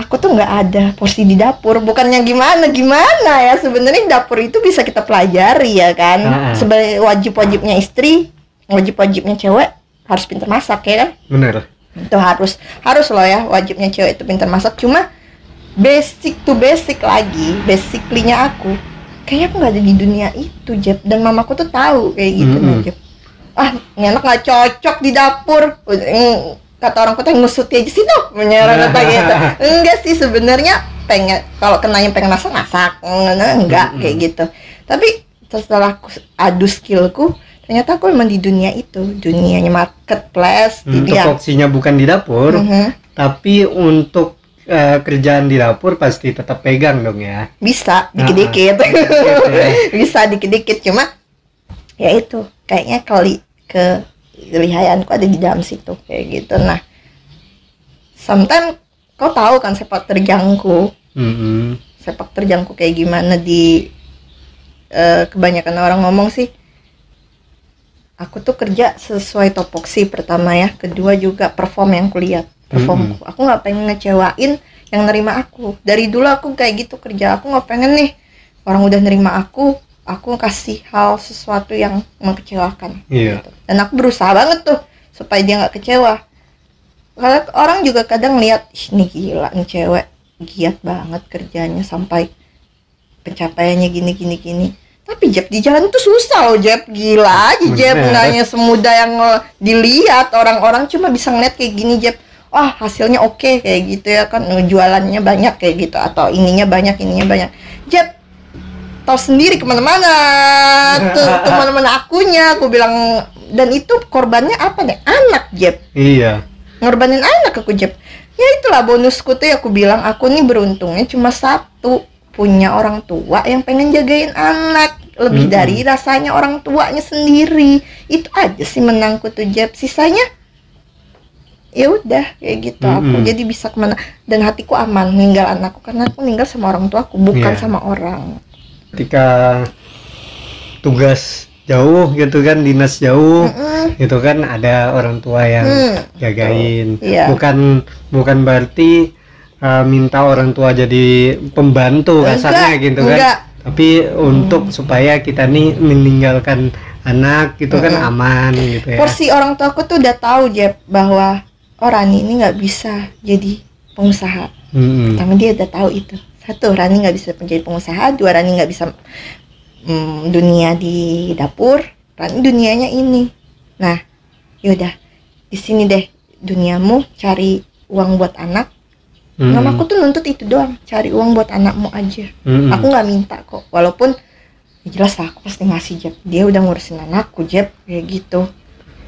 aku tuh nggak ada porsi di dapur. Bukannya gimana ya, sebenarnya dapur itu bisa kita pelajari ya kan. Sebagai wajib-wajibnya istri, wajib-wajibnya cewek harus pintar masak ya kan. Bener. Itu harus loh ya, wajibnya cewek itu pintar masak. Cuma basic to basic lagi, basically-nya aku kayaknya aku nggak ada di dunia itu, Jeb. Dan mamaku tuh tahu kayak gitu, Jeb. Ini anak nggak cocok di dapur. Kata orang kota ngusut aja sih tuh, menyerang kata gitu. Enggak sih, sebenarnya pengen, kalau kenanya pengen masak, enggak kayak gitu. Tapi setelah aku adu skillku, ternyata aku memang di dunia itu, dunianya marketplace. Tupoksinya bukan di dapur, tapi untuk kerjaan di dapur pasti tetap pegang dong ya. Bisa dikit-dikit, bisa dikit-dikit. Cuma ya itu kayaknya kelihayanku ada di dalam situ kayak gitu. Nah, sometimes kau tahu kan sepak terjangku, sepak terjangku kayak gimana di kebanyakan orang ngomong sih. Aku tuh kerja sesuai topoksi pertama ya, kedua juga perform yang kulihat. Performku, aku nggak pengen ngecewain yang nerima aku. Dari dulu aku kayak gitu kerja, aku nggak pengen nih orang udah nerima aku kasih hal sesuatu yang mengecewakan. Gitu. Dan aku berusaha banget tuh supaya dia nggak kecewa. Karena orang juga kadang lihat, ini gila nih cewek, giat banget kerjanya sampai pencapaiannya gini. Tapi Jeb, di jalan tuh susah loh Jeb, gila aja Jeb, nggaknya semudah yang dilihat. Orang-orang cuma bisa ngeliat kayak gini Jeb, wah hasilnya oke kayak gitu ya kan, jualannya banyak kayak gitu, atau ininya banyak. Jeb, tahu sendiri kemana-mana, kemana-mana akunya, aku bilang. Dan itu korbannya apa nih? Anak Jeb. Iya. Ngorbanin anak aku Jeb. Ya itulah bonusku tuh ya, aku bilang aku nih beruntungnya cuma satu, punya orang tua yang pengen jagain anak lebih dari rasanya orang tuanya sendiri. Itu aja sih menangku tuh Jeb. Sisanya ya udah kayak gitu. Aku jadi bisa kemana, dan hatiku aman ninggal anakku karena aku ninggal sama orang tuaku, bukan sama orang. Ketika tugas jauh gitu kan, dinas jauh gitu kan, ada orang tua yang jagain. Bukan berarti minta orang tua jadi pembantu kasarnya gitu kan, tapi untuk supaya kita nih meninggalkan anak gitu kan aman gitu ya. Porsi orang tua aku tuh udah tahu Jeb bahwa Rani ini nggak bisa jadi pengusaha. Pertama dia udah tahu itu. Satu, Rani nggak bisa menjadi pengusaha. Dua, Rani nggak bisa dunia di dapur. Rani dunianya ini. Nah, yaudah di sini deh duniamu, cari uang buat anak. Mamaku tuh nuntut itu doang, cari uang buat anakmu aja. Aku nggak minta kok, walaupun ya jelas lah aku pasti ngasih Jeb. Dia udah ngurusin anakku Jeb, kayak gitu.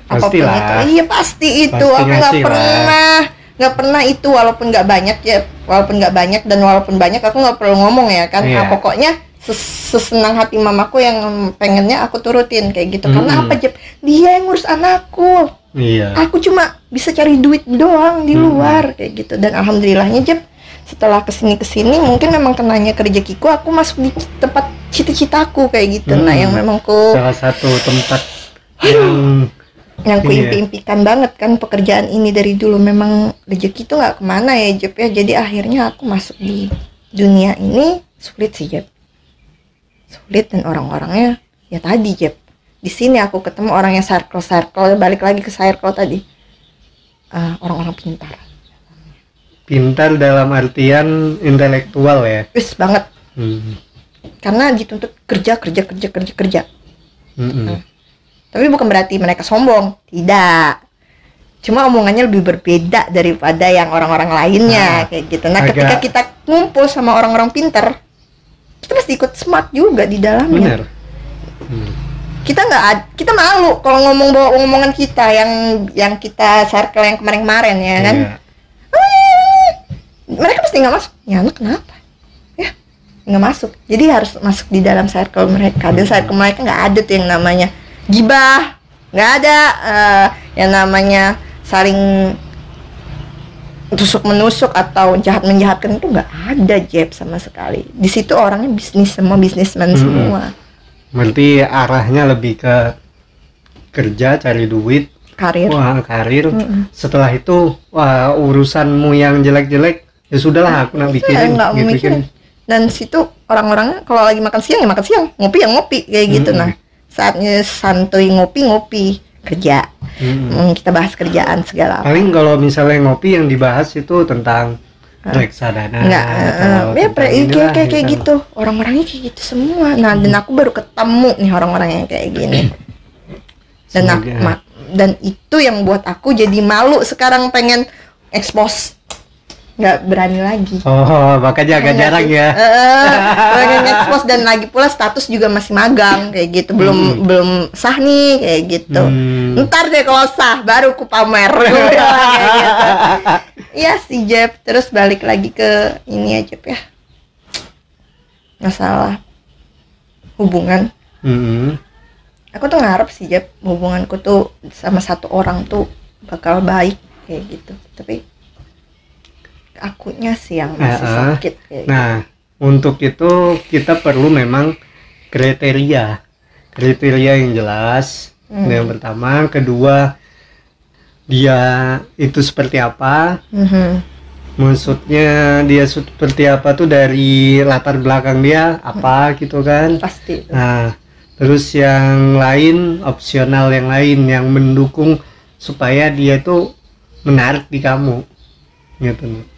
Apapun itu, iya pasti itu. Aku nggak pernah itu, walaupun nggak banyak ya, dan walaupun banyak aku nggak perlu ngomong ya kan. Pokoknya sesenang hati mamaku yang pengennya aku turutin kayak gitu. Karena apa Jeb? Dia yang ngurus anakku. Aku cuma bisa cari duit doang di luar kayak gitu. Dan alhamdulillahnya Jeb, setelah kesini mungkin memang kenanya ke rezekiku, aku masuk di tempat cita-citaku kayak gitu. Nah, yang memang salah satu tempat yang ku impi-impikan banget kan, pekerjaan ini dari dulu. Memang rezeki itu nggak kemana ya Jeb ya. Jadi akhirnya aku masuk di dunia ini sulit sih Jeb, sulit. Dan orang-orangnya ya tadi Jeb, di sini aku ketemu orang yang circle, balik lagi ke circle tadi, orang-orang pintar dalam artian intelektual ya, banget. Karena dituntut kerja. Tapi bukan berarti mereka sombong, tidak. Cuma omongannya lebih berbeda daripada yang orang-orang lainnya kayak gitu. Nah, ketika kita ngumpul sama orang-orang pintar, kita pasti ikut smart juga di dalamnya. Kita malu kalau ngomong bawa omongan kita yang kita circle yang kemarin ya kan. Mereka pasti nggak masuk. Ya anak kenapa? Ya nggak masuk. Jadi harus masuk di dalam circle mereka. Dan circle mereka nggak ada tuh yang namanya gibah, nggak ada yang namanya saling tusuk menusuk atau jahat menjahatkan, itu nggak ada Jeb sama sekali. Di situ orangnya bisnis, semua bisnismen semua. Berarti arahnya lebih ke kerja, cari duit, karir. Setelah itu urusanmu yang jelek-jelek ya sudahlah, aku nggak mikirin. Dan situ orang-orangnya kalau lagi makan siang ya makan siang, ngopi ya ngopi kayak gitu. Nah, saatnya santuy ngopi, kerja. Kita bahas kerjaan segala. Paling kalau misalnya ngopi yang dibahas itu tentang reksadana. Enggak, ya kayak gitu. Orang-orangnya kayak gitu semua. Nah, dan aku baru ketemu nih orang-orang yang kayak gini. Dan itu yang buat aku jadi malu sekarang, pengen expose. Nggak berani lagi. Oh, makanya agak jarang ya. Pengen expose, dan lagi pula status juga masih magang kayak gitu, belum sah nih kayak gitu. Ntar deh kalau sah baru ku pamer. Kayak gitu. Iya sih Jeb. Terus balik lagi ke ini aja ya, masalah hubungan. Aku tuh ngarep sih Jeb, hubunganku tuh sama satu orang tuh bakal baik kayak gitu. Tapi akunya sih yang masih sakit kayak nah gitu. Untuk itu kita perlu memang kriteria yang jelas. Yang pertama, kedua, dia itu seperti apa. Maksudnya dia seperti apa tuh dari latar belakang dia apa gitu kan, pasti. Nah terus yang lain, opsional yang lain yang mendukung supaya dia tuh menarik di kamu gitu.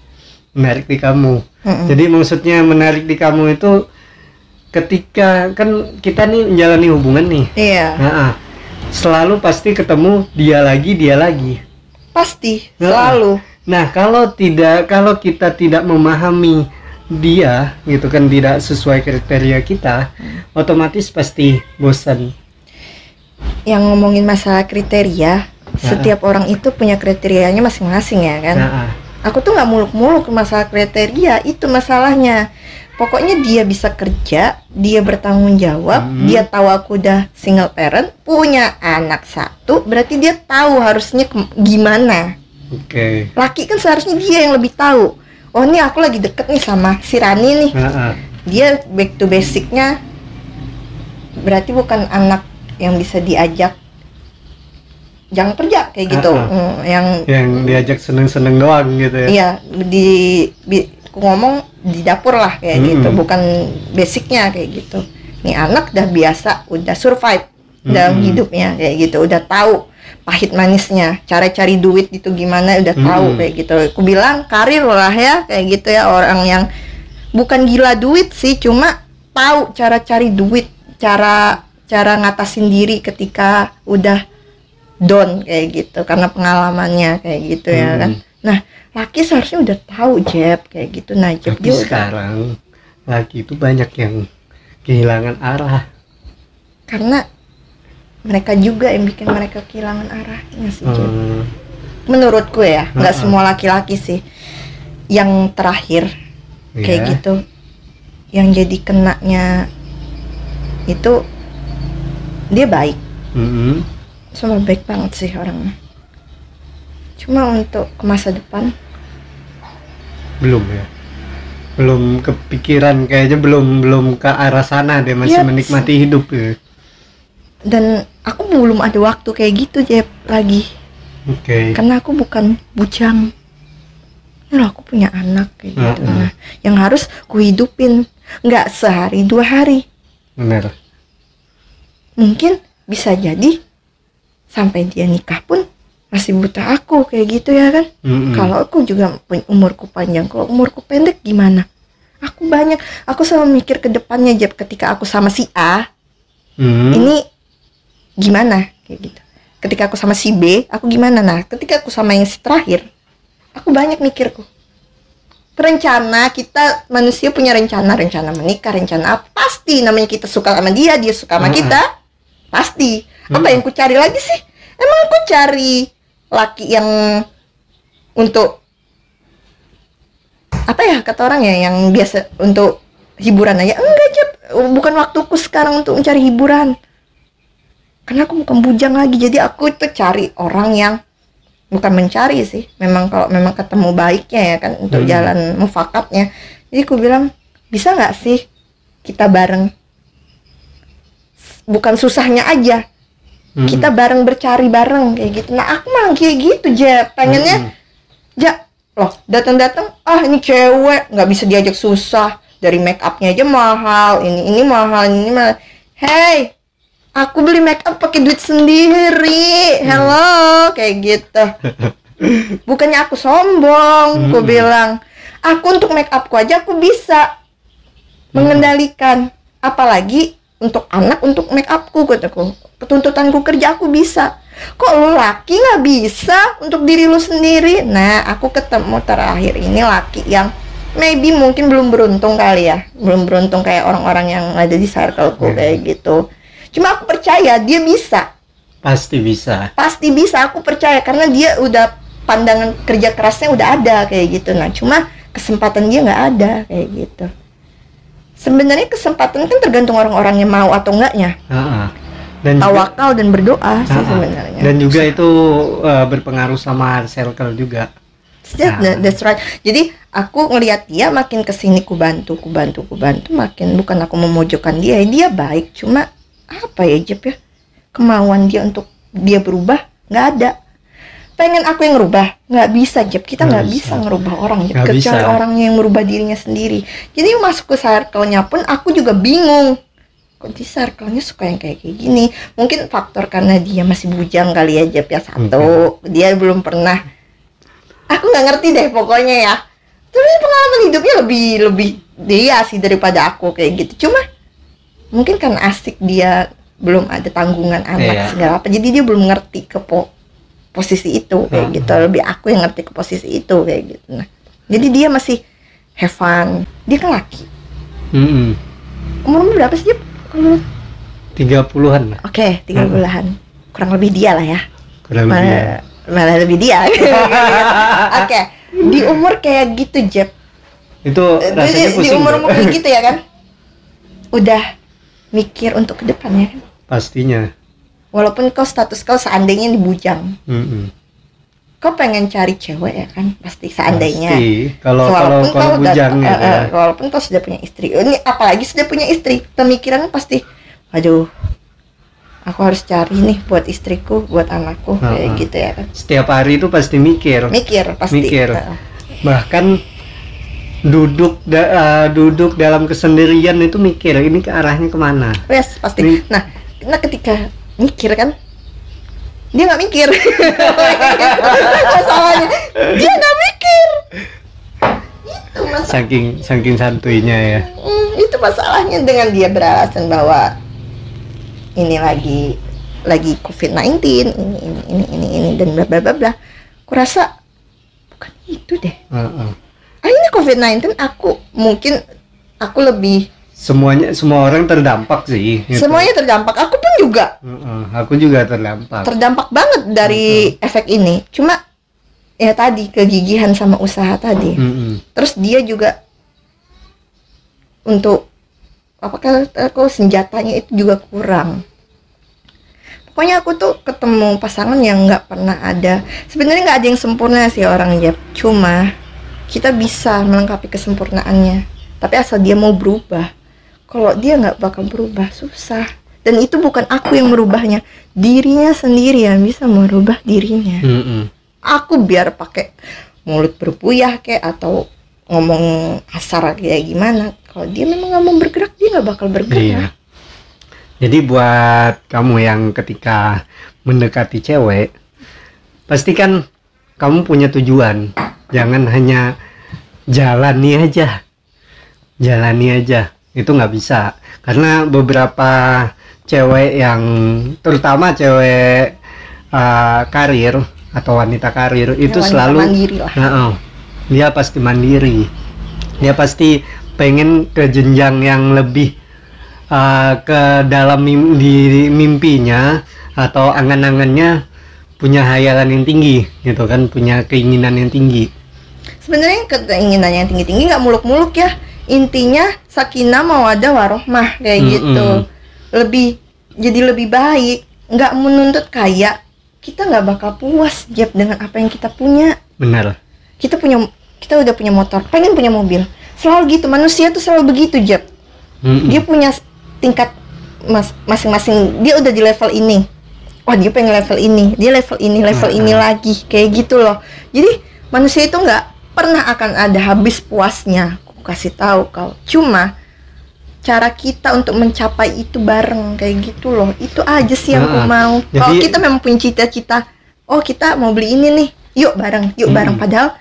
Menarik di kamu. Jadi maksudnya menarik di kamu itu ketika kan kita nih menjalani hubungan nih. Iya. Selalu pasti ketemu dia lagi. Pasti, selalu. Nah, kalau kita tidak memahami dia gitu kan, tidak sesuai kriteria kita, otomatis pasti bosan. Yang ngomongin masalah kriteria, setiap orang itu punya kriterianya masing-masing ya kan. Aku tuh nggak muluk-muluk masalah kriteria, itu masalahnya. Pokoknya dia bisa kerja, dia bertanggung jawab, dia tahu aku udah single parent, punya anak satu, berarti dia tahu harusnya gimana. Laki kan seharusnya dia yang lebih tahu. Oh ini aku lagi deket nih sama si Rani nih. Dia back to basicnya, berarti bukan anak yang bisa diajak jangan kerja kayak gitu. Yang diajak seneng-seneng doang gitu ya. Iya, aku ngomong di dapur lah kayak gitu, bukan basicnya kayak gitu. Nih anak udah biasa, udah survive dalam hidupnya kayak gitu, udah tahu pahit manisnya, cara cari duit itu gimana udah tahu kayak gitu. Aku bilang karir lah ya kayak gitu ya, orang yang bukan gila duit sih, cuma tahu cara cari duit, cara ngatasin diri ketika udah down kayak gitu karena pengalamannya kayak gitu ya kan. Nah, laki seharusnya udah tahu Jeb kayak gitu. Nah, Jeb tapi sekarang laki itu banyak yang kehilangan arah. Karena mereka juga yang bikin mereka kehilangan arahnya sih Jeb. Menurutku ya, nggak semua laki-laki sih. Yang terakhir kayak gitu, yang jadi kenanya itu dia baik. Sama baik banget sih orangnya. Cuma untuk ke masa depan belum ya, belum kepikiran kayaknya, belum ke arah sana, dia masih menikmati hidup ya. Dan aku belum ada waktu kayak gitu Jeb lagi. Karena aku bukan bujang. Nah, aku punya anak kayak gitu. Nah, yang harus kuhidupin, nggak sehari 2 hari. Benar. Mungkin bisa jadi sampai dia nikah pun masih buta aku kayak gitu ya kan. Kalau aku juga umurku panjang, kalau umurku pendek gimana? Aku selalu mikir ke depannya Jeb, ketika aku sama si A ini gimana kayak gitu. Ketika aku sama si B, aku gimana? Nah, ketika aku sama yang terakhir, aku banyak mikirku. Rencana kita manusia punya rencana menikah, rencana apa? Pasti namanya kita suka sama dia, dia suka sama kita. Pasti. Apa yang ku cari lagi sih? Emang aku cari laki yang untuk apa ya kata orang ya, yang biasa untuk hiburan aja? Enggak Jeb, bukan waktuku sekarang untuk mencari hiburan. Karena aku bukan bujang lagi, jadi aku itu cari orang yang bukan mencari sih. Memang kalau memang ketemu baiknya ya kan, untuk jalan mufakatnya. Jadi aku bilang, bisa nggak sih kita bareng? Bukan susahnya aja, kita bareng bercari bareng kayak gitu. Nah aku malah kayak gitu Jeb, pengennya loh datang ini cewek nggak bisa diajak, susah, dari make upnya aja mahal, ini mahal, ini mahal. Hey, Aku beli make up pakai duit sendiri. Hello, kayak gitu. Bukannya aku sombong, aku bilang, aku untuk make upku aja aku bisa mengendalikan, apalagi untuk anak, untuk make upku, kataku. Tuntutanku kerja aku bisa. Kok lu laki nggak bisa untuk diri lu sendiri? Nah, aku ketemu terakhir ini laki yang maybe mungkin belum beruntung kali ya, belum beruntung kayak orang-orang yang ada di circleku kayak gitu. Cuma aku percaya dia bisa. Pasti bisa. Pasti bisa, aku percaya karena dia udah pandangan kerja kerasnya udah ada kayak gitu. Nah, cuma kesempatan dia nggak ada kayak gitu. Sebenarnya kesempatan kan tergantung orang-orangnya mau atau enggaknya. Dan tawakal dan berdoa sih sebenarnya. Dan juga itu berpengaruh sama circle juga. That's right. Jadi aku ngelihat dia makin kesini ku bantu, makin bukan aku memojokkan dia. Dia baik, cuma apa ya Jep ya, kemauan dia untuk dia berubah nggak ada. Pengen aku yang ngerubah nggak bisa Jep, kita nggak bisa ngerubah orang Jep, kecuali orangnya yang merubah dirinya sendiri. Jadi masuk ke circle-nya pun aku juga bingung, kok di circle-nya suka yang kayak gini. Mungkin faktor karena dia masih bujang kali ya Jep ya, satu dia belum pernah, aku nggak ngerti deh pokoknya ya. Tapi pengalaman hidupnya lebih dia sih daripada aku kayak gitu. Cuma mungkin kan asik, dia belum ada tanggungan anak segala apa, jadi dia belum ngerti ke posisi itu kayak gitu. Lebih aku yang ngerti ke posisi itu kayak gitu. Nah, jadi dia masih have fun. Dia kan laki. Umurmu berapa sih? 30-an. Oke, 30-an. Kurang lebih dia lah ya. Malah lebih dia. Oke, di umur kayak gitu Jep. Itu rasanya pusing. Di umur kayak gitu ya kan? Udah mikir untuk ke depannya kan? Pastinya. Walaupun kau status kau seandainya dibujang, kau pengen cari cewek ya kan? Pasti seandainya. Pasti. Kalau bujang ya. Walaupun kau sudah punya istri, ini apalagi sudah punya istri, pemikiran pasti, aduh, aku harus cari nih buat istriku, buat anakku kayak gitu ya kan? Setiap hari itu pasti mikir. Pasti. Bahkan duduk dalam kesendirian itu mikir ini ke arahnya kemana. Yes, pasti. Nah ketika mikir kan, dia nggak mikir. Masalahnya dia nggak mikir. Itu masalah. Saking santuinya ya. Itu masalahnya, dengan dia beralasan bahwa ini lagi COVID-19, ini dan bla bla bla bla. Kurasa bukan itu deh. Ini COVID-19 aku lebih, semua orang terdampak sih gitu. Semuanya terdampak, aku pun juga. Aku juga terdampak banget dari efek ini. Cuma ya tadi kegigihan sama usaha tadi. Terus dia juga untuk apakah aku senjatanya itu juga kurang. Pokoknya aku tuh ketemu pasangan yang nggak pernah ada. Sebenarnya nggak ada yang sempurna sih orang Jep. Cuma kita bisa melengkapi kesempurnaannya, tapi asal dia mau berubah. Kalau dia nggak bakal berubah, susah. Dan itu bukan aku yang merubahnya, dirinya sendiri yang bisa merubah dirinya. Aku biar pakai mulut berbuyah kayak atau ngomong asar kayak gimana, kalau dia memang nggak mau bergerak, dia nggak bakal bergerak. Iya. Jadi buat kamu yang ketika mendekati cewek, pastikan kamu punya tujuan. Jangan hanya jalani aja, itu nggak bisa. Karena beberapa cewek yang, terutama cewek karir atau wanita karir itu selalu mandiri lah. Dia pasti mandiri, dia pasti pengen ke jenjang yang lebih ke dalam di mimpinya atau angan-angannya, punya hayalan yang tinggi gitu kan, punya keinginan yang tinggi. Sebenarnya keinginannya yang tinggi-tinggi nggak muluk-muluk ya, intinya sakinah mawaddah warohmah kayak gitu. Jadi lebih baik, nggak menuntut kaya. Kita nggak bakal puas Jep dengan apa yang kita punya. Benar. Kita udah punya motor, pengen punya mobil, selalu gitu. Manusia tuh selalu begitu Jep. Dia punya tingkat masing-masing, dia udah di level ini, dia pengen level ini, dia level ini lagi kayak gitu loh. Jadi manusia itu nggak pernah akan ada habis puasnya, aku kasih tahu kau. Cuma cara kita untuk mencapai itu bareng kayak gitu loh. Itu aja sih yang aku mau. Kalau kita memang punya cita-cita, oh kita mau beli ini nih, yuk bareng, bareng. Padahal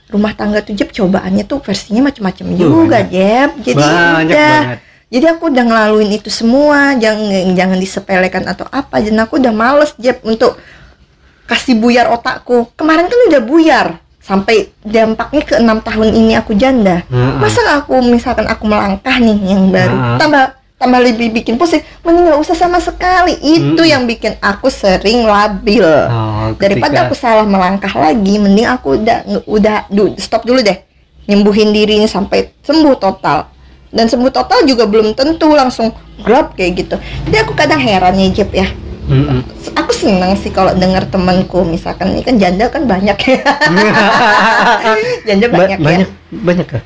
rumah tangga tuh Jeb, cobaannya tuh versinya macam-macam juga Jeb. Jadi jadi aku udah ngelaluin itu semua, jangan disepelekan atau apa. Dan aku udah males Jeb untuk kasih buyar otakku. Kemarin kan udah buyar sampai dampaknya ke 6 tahun ini aku janda. Masa aku misalkan aku melangkah nih yang baru, tambah lebih bikin pusing. Mending nggak usah sama sekali. Itu yang bikin aku sering labil. Daripada aku salah melangkah lagi, mending aku udah stop dulu deh, nyembuhin diri ini sampai sembuh total. Dan sembuh total juga belum tentu langsung grab kayak gitu. Jadi aku kadang heran ya Jeb ya. Aku senang sih kalau dengar temanku, misalkan ini kan janda kan banyak ya. Janda banyak kah?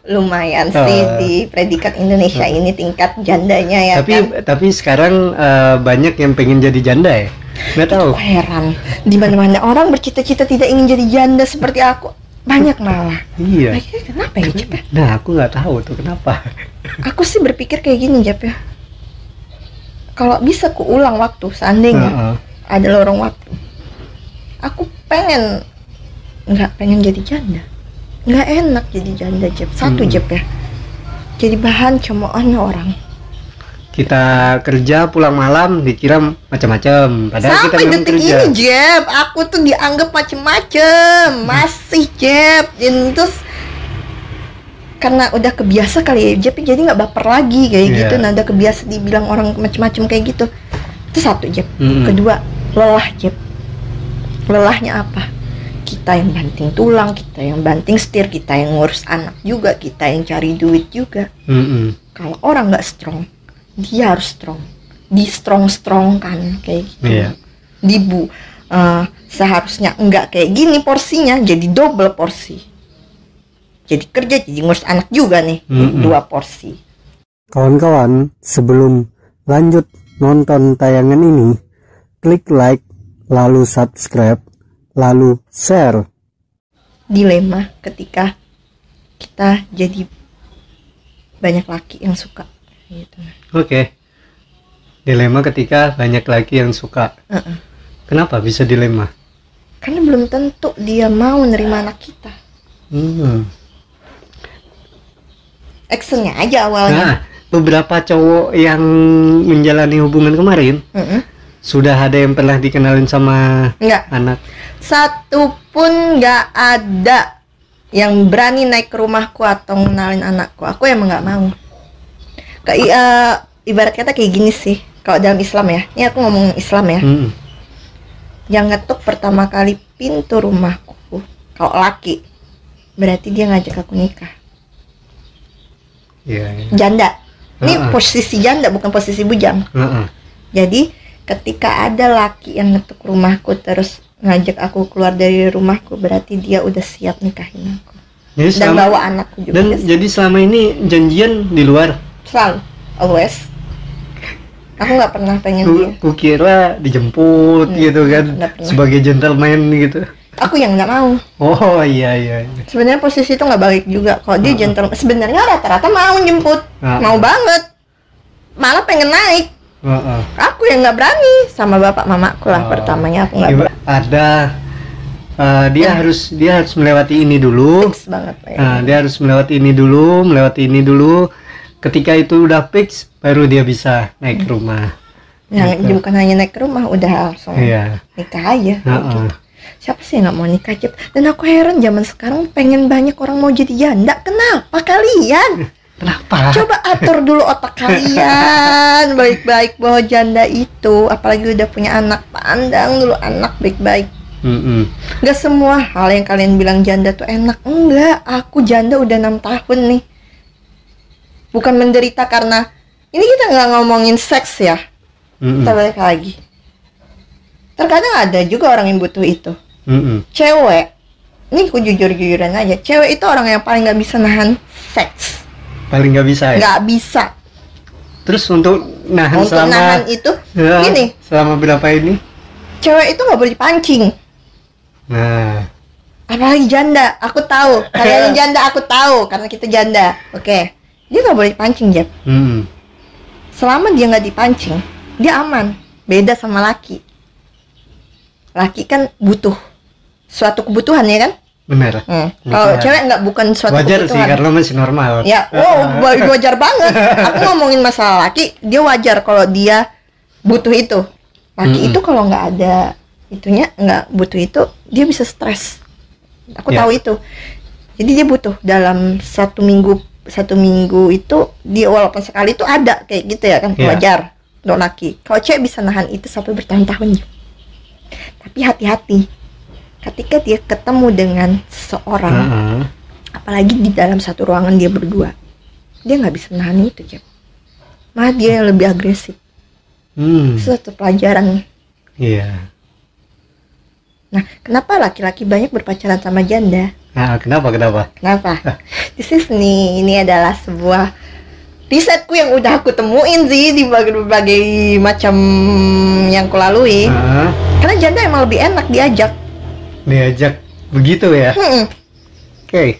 Lumayan sih di predikat Indonesia ini tingkat jandanya ya. Tapi sekarang banyak yang pengen jadi janda ya. Nggak tahu. Heran, di mana-mana orang bercita-cita tidak ingin jadi janda seperti aku. Banyak malah. Iya. Kenapa ya Jep ya? Nah aku nggak tahu tuh kenapa. Aku sih berpikir kayak gini Jep ya. Kalau bisa kuulang waktu, seandainya ada lorong waktu, aku nggak pengen jadi janda. Nggak enak jadi janda Jep. Satu Jep ya, jadi bahan cemoohan orang. Kita kerja pulang malam dikira macam-macam, padahal sampai kita memang detik kerja. ini Jep, aku tuh dianggap macem-macem, masih Jep. Dan terus karena udah kebiasa kali ya Jep, jadi nggak baper lagi kayak gitu. Nah udah kebiasa dibilang orang macem-macem kayak gitu. Itu satu Jep. Kedua, lelah Jep. Lelahnya apa? Kita yang banting tulang, kita yang banting setir, kita yang ngurus anak juga, kita yang cari duit juga. Kalau orang nggak strong, dia harus strong, di strong kan kayak gitu. Seharusnya enggak kayak gini porsinya, jadi double porsi. Jadi kerja, jadi ngurus anak juga nih, 2 porsi. Kawan-kawan, sebelum lanjut nonton tayangan ini, klik like, lalu subscribe, lalu share. Dilema ketika kita jadi banyak laki yang suka gitu. Oke. Dilema ketika banyak laki yang suka. Kenapa bisa dilema? Karena belum tentu dia mau nerima anak kita. Actionnya aja awalnya. Nah, beberapa cowok yang menjalani hubungan kemarin sudah ada yang pernah dikenalin sama anak. Satu pun nggak ada yang berani naik ke rumahku atau ngenalin anakku. Aku emang nggak mau. Ibarat kata kayak gini sih, kalau dalam Islam ya. Ini aku ngomong Islam ya. Yang ngetuk pertama kali pintu rumahku, kalau laki, berarti dia ngajak aku nikah. Janda. Ini posisi janda, bukan posisi bujang. Jadi ketika ada laki yang ngetuk rumahku terus ngajak aku keluar dari rumahku, berarti dia udah siap nikahin aku. Jadi dan bawa anakku juga. Dan jadi selama ini janjian di luar? Selalu, always. Aku nggak pernah pengen dia. Kukira dijemput gitu kan, sebagai gentleman gitu. Aku yang nggak mau. Oh iya. Sebenarnya posisi itu nggak balik juga. Kalau dia gentleman, sebenarnya rata-rata mau jemput, mau banget, malah pengen naik. Aku yang nggak berani, sama bapak mamaku lah pertamanya aku nggak berani. Ada dia harus melewati ini dulu. Fix banget. Dia harus melewati ini dulu. Ketika itu udah fix, baru dia bisa naik ke rumah. Yang bukan hanya naik ke rumah, udah langsung nikah aja. Siapa sih yang nggak mau nikah Jep? Dan aku heran zaman sekarang pengen banyak orang mau jadi janda. Kenapa kalian? Kenapa? Coba atur dulu otak kalian baik-baik bahwa janda itu, apalagi udah punya anak, pandang dulu anak baik-baik. Gak semua hal yang kalian bilang janda tuh enak. Enggak, aku janda udah 6 tahun nih. Bukan menderita karena ini, kita nggak ngomongin seks ya. Kita balik lagi. Terkadang ada juga orang yang butuh itu. Cewek, ini aku jujur-jujuran aja, cewek itu orang yang paling nggak bisa nahan seks. Paling nggak bisa ya? Nggak bisa. Terus untuk nahan itu gini, selama berapa ini? Cewek itu nggak boleh dipancing. Nah, apalagi janda, aku tahu. Kalian janda aku tahu karena kita janda. Oke. dia nggak boleh dipancing, Jeb. Selama dia nggak dipancing, dia aman. Beda sama laki. Laki kan butuh suatu kebutuhan, ya kan? Benar. Kalau cewek nggak, bukan suatu wajar kebutuhan. sih, karena masih normal. Ya, wajar banget. Aku ngomongin masalah laki, dia wajar kalau dia butuh itu. Laki itu kalau nggak ada itunya, nggak butuh itu, dia bisa stres. Aku tahu itu. Jadi dia butuh dalam satu minggu itu dia walaupun sekali itu ada kayak gitu ya kan, wajar untuk laki. Kalau cewek bisa nahan itu sampai bertahun-tahun. Tapi hati-hati ketika dia ketemu dengan seseorang, apalagi di dalam satu ruangan dia berdua, dia nggak bisa nahan itu, Jeb. Malah dia yang lebih agresif. Suatu pelajaran. Iya. Nah, kenapa laki-laki banyak berpacaran sama janda? Nah, kenapa? This is ini adalah sebuah risetku yang udah aku temuin sih di berbagai macam yang kulalui. Karena janda emang lebih enak diajak begitu ya. Oke.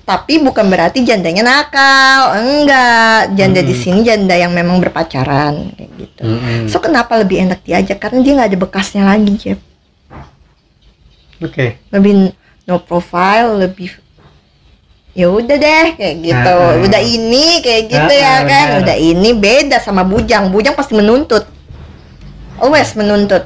Tapi bukan berarti jandanya nakal, enggak. Janda di sini janda yang memang berpacaran kayak gitu. So kenapa lebih enak diajak? Karena dia nggak ada bekasnya lagi, Jeb. Oke. Lebih no profile, lebih ya udah deh kayak gitu. Udah ini kayak gitu ya kan. Udah ini beda sama bujang. Bujang pasti menuntut. Always menuntut.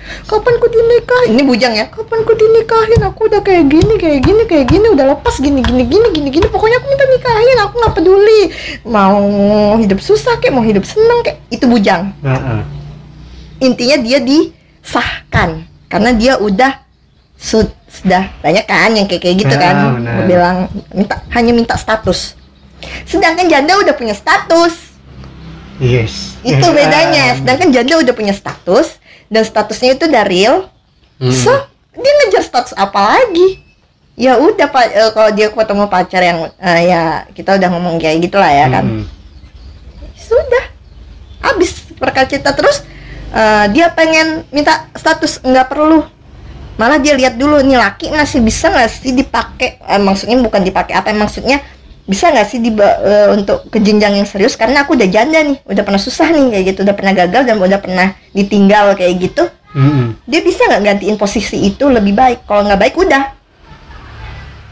Kapan ku dinikahin? Ini bujang ya. Kapan ku dinikahin? Aku udah kayak gini, udah lepas gini. Pokoknya aku minta nikahin. Aku nggak peduli. Mau hidup susah kayak, mau hidup seneng kayak, itu bujang. Intinya dia disahkan karena dia udah sudah banyak kan yang kayak gitu kan. Bilang hanya minta status. Sedangkan janda udah punya status. Yes. Itu bedanya. Sedangkan janda udah punya status. Dan statusnya itu udah real, so dia ngejar status apa lagi? Ya udah kalau dia ketemu pacar yang ya kita udah ngomong kayak gitulah ya kan. Sudah, abis berkacita terus dia pengen minta status, nggak perlu. Malah dia lihat dulu nih laki masih bisa nggak sih dipakai, maksudnya bukan dipakai apa, maksudnya bisa nggak sih untuk ke jenjang yang serius, karena aku udah janda nih, udah pernah susah nih kayak gitu, udah pernah gagal dan udah pernah ditinggal kayak gitu. Dia bisa nggak gantiin posisi itu lebih baik? Kalau nggak baik udah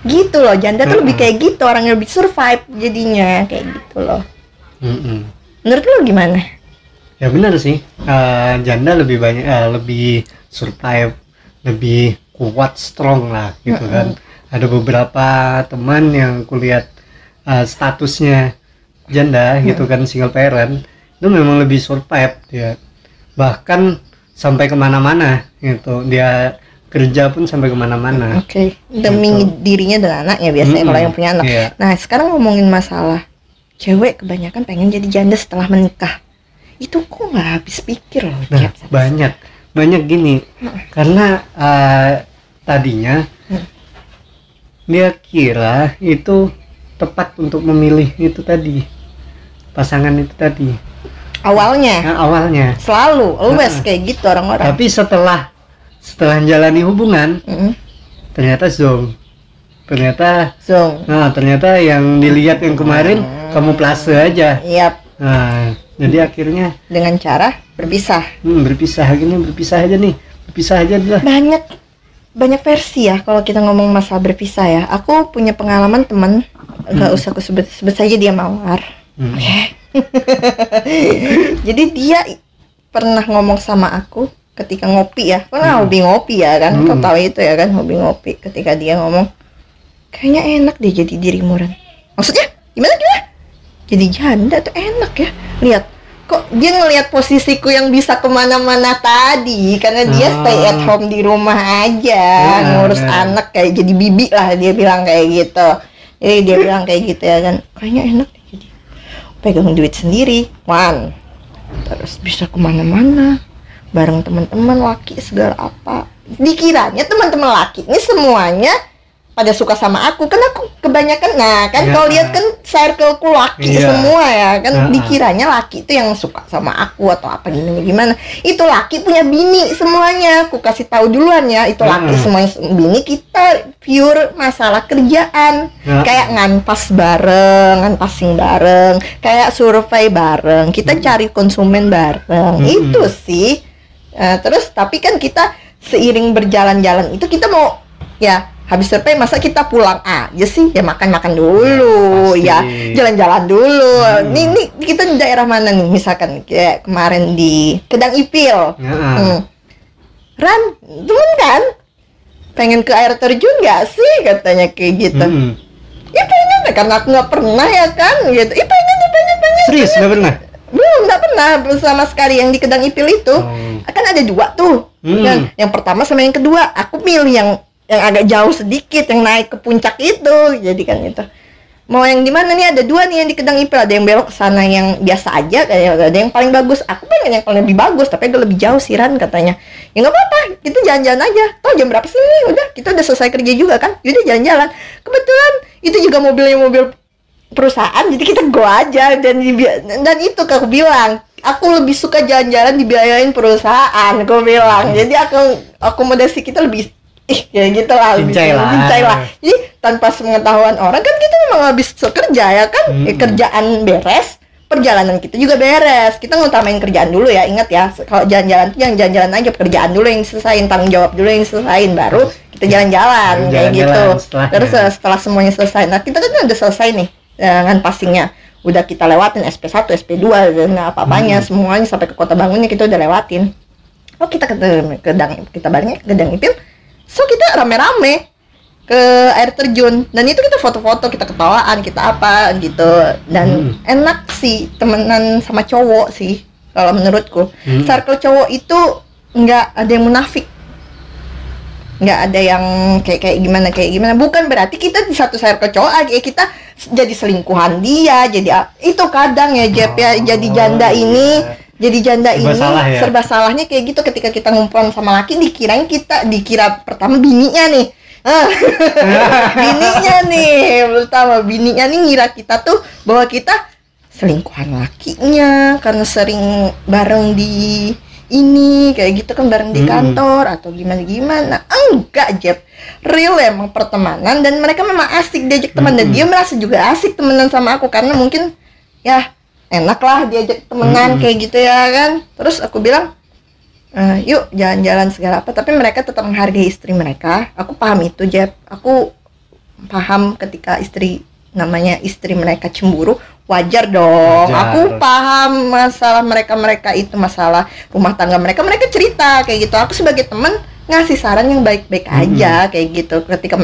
gitu loh. Janda tuh lebih kayak gitu, orang yang lebih survive jadinya kayak gitu loh. Menurut lo gimana? Ya benar sih, janda lebih banyak lebih survive, lebih kuat, strong lah gitu kan. Ada beberapa teman yang kulihat statusnya janda gitu kan, single parent, itu memang lebih survive dia, bahkan sampai kemana-mana gitu, dia kerja pun sampai kemana-mana. Demi gitu. Dirinya dan anaknya biasanya kalau yang punya anak. Nah sekarang ngomongin masalah cewek kebanyakan pengen jadi janda setelah menikah, itu kok nggak habis pikir loh. Nah, banyak gini, karena tadinya dia kira itu tepat untuk memilih itu tadi, pasangan itu tadi. Awalnya selalu always kayak gitu orang-orang. Tapi setelah menjalani hubungan, ternyata zong. Ternyata yang dilihat yang kemarin kamuflase aja. Nah, jadi akhirnya dengan cara berpisah. Berpisah aja lah. Banyak versi ya kalau kita ngomong masalah berpisah ya. Aku punya pengalaman teman, nggak usah aku sebut saja dia Mawar. Jadi dia pernah ngomong sama aku ketika ngopi ya, karena hobi ngopi ya kan, kau tahu itu ya kan, hobi ngopi. Ketika dia ngomong, kayaknya enak deh jadi dirimu Ran. Maksudnya gimana? Jadi janda tuh enak ya. Lihat, kok dia ngelihat posisiku yang bisa kemana-mana tadi, karena dia stay at home di rumah aja, ngurus anak kayak jadi bibi lah, dia bilang kayak gitu. Jadi dia bilang kayak gitu ya kan, kayaknya enak deh jadi pegang duit sendiri, terus bisa kemana-mana bareng teman-teman laki segala apa. Dikiranya teman-teman laki ini semuanya pada suka sama aku kan aku kebanyakan Ya. kalau lihat kan circleku laki Iya. semua ya kan Ya. dikiranya laki itu yang suka sama aku atau apa gimana itu laki punya bini semuanya aku kasih tahu duluan ya itu laki semuanya bini kita pure masalah kerjaan Ya. kayak nganpas bareng nganpasin bareng kayak survei bareng kita cari konsumen bareng itu sih. Terus tapi kan kita seiring berjalan-jalan itu kita mau ya habis survei masa kita pulang aja sih ya makan-makan dulu Pasti. ya jalan-jalan dulu. Nih kita di daerah mana nih misalkan kayak kemarin di Kedang Ipil. Ran temen kan pengen ke air terjun nggak sih katanya kayak gitu. Ya pengen deh karena aku nggak pernah ya kan gitu. Pengen. Serius nggak pernah? Belum, nggak pernah sama sekali yang di Kedang Ipil itu. Kan ada 2 tuh. Dan yang pertama sama yang kedua, aku milih yang agak jauh sedikit, yang naik ke puncak itu. Jadi kan itu. Mau yang di mana nih? Ada 2 nih yang di Kedang Ipil, ada yang belok ke sana yang biasa aja, kayak ada yang paling bagus. Aku pengen yang paling lebih bagus, tapi agak lebih jauh sih Ran katanya. Ya nggak apa-apa, kita jalan-jalan aja. Toh jam berapa sih nih? Udah, kita udah selesai kerja juga kan. Yaudah jalan-jalan. Kebetulan itu juga mobilnya mobil perusahaan, jadi kita go aja dan itu aku bilang aku lebih suka jalan-jalan dibiayain perusahaan, aku bilang. Jadi aku akomodasi kita lebih ya gitu lah, Cincai lah. Jadi tanpa sepengetahuan orang kan kita memang habis kerja ya kan, kerjaan beres, perjalanan kita juga beres. Kita ngutamain kerjaan dulu ya, ingat ya. Kalau jalan-jalan tuh yang jalan-jalan aja, pekerjaan dulu yang selesain, tanggung jawab dulu yang selesain, baru kita jalan-jalan kayak gitu. Terus setelah semuanya selesai, nah kita kan udah selesai nih dengan passingnya, udah kita lewatin SP1, SP2 dan apa-apanya semuanya sampai ke Kota Bangunnya kita udah lewatin. Oh kita kita baliknya ke Kedang Ipil, so kita rame-rame ke air terjun dan itu kita foto-foto, kita ketawaan, kita apa gitu dan enak sih temenan sama cowok sih kalau menurutku. Circle cowok itu nggak ada yang munafik, nggak ada yang kayak gimana. Bukan berarti kita di satu circle cowok aja kita jadi selingkuhan dia, jadi itu kadang ya Jep ya, jadi janda ini serba salahnya kayak gitu. Ketika kita ngumpulan sama laki dikira pertama bininya nih bininya nih ngira kita tuh bahwa kita selingkuhan lakinya karena sering bareng di ini kayak gitu kan, bareng di kantor atau gimana. Enggak Jep, real emang pertemanan dan mereka memang asik diajak teman dan dia merasa juga asik temenan sama aku karena mungkin ya enak lah diajak temenan kayak gitu ya kan. Terus aku bilang yuk jalan-jalan segala apa, tapi mereka tetap menghargai istri mereka. Aku paham itu Jep, aku paham ketika istri mereka cemburu, wajar dong. Aku paham masalah mereka itu, masalah rumah tangga mereka cerita kayak gitu. Aku sebagai teman ngasih saran yang baik-baik aja kayak gitu. Ketika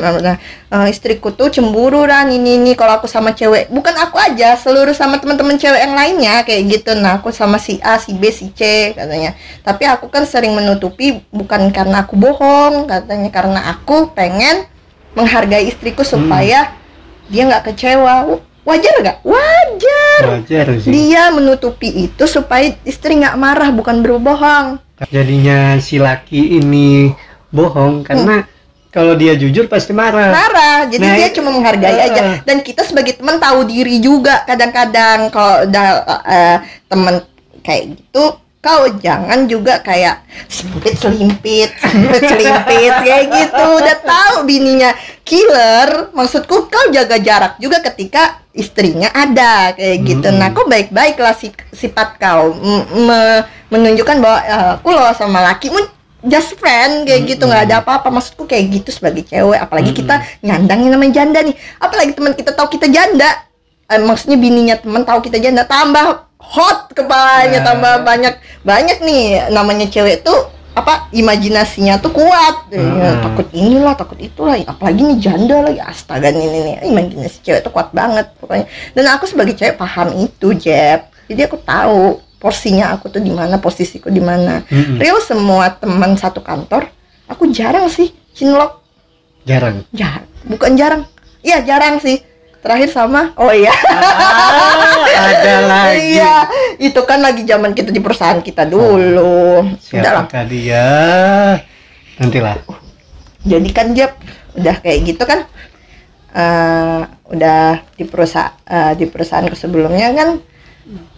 istriku tuh cemburu Ran ini kalau aku sama cewek, bukan aku aja, seluruh sama teman-teman cewek yang lainnya kayak gitu. Nah aku sama si A, si B, si C katanya. Tapi aku kan sering menutupi bukan karena aku bohong katanya, karena aku pengen menghargai istriku supaya dia nggak kecewa. Wajar nggak? Wajar sih. Dia menutupi itu supaya istri nggak marah, bukan berbohong. Jadinya si laki ini bohong karena kalau dia jujur pasti marah. Jadi dia cuma menghargai aja. Dan kita sebagai teman tahu diri juga kadang-kadang kalau teman kayak gitu, kau jangan juga kayak selimpit kayak gitu. Udah tahu bininya killer, maksudku kau jaga jarak juga ketika istrinya ada kayak gitu. Nah, kau baik-baiklah sifat kau menunjukkan bahwa aku loh sama lakimu just friend kayak gitu, nggak ada apa-apa. Maksudku kayak gitu sebagai cewek, apalagi kita nyandangin namanya janda nih, apalagi teman kita tahu kita janda, maksudnya bininya teman tahu kita janda, tambah hot kepalanya, tambah banyak nih. Namanya cewek tuh imajinasinya tuh kuat, takut inilah takut itulah, apalagi nih janda lagi, astaga nih imajinasi cewek tuh kuat banget pokoknya. Dan aku sebagai cewek paham itu Jep, jadi aku tahu porsinya aku tuh di mana, posisiku di mana. Real semua teman satu kantor, aku jarang sih cinlok. Jarang sih. Terakhir sama, ada lagi. Iya, itu kan lagi zaman kita di perusahaan kita dulu. Siapa dia? Nantilah. Jadi kan Jep, udah kayak gitu kan, udah di perusahaanku sebelumnya kan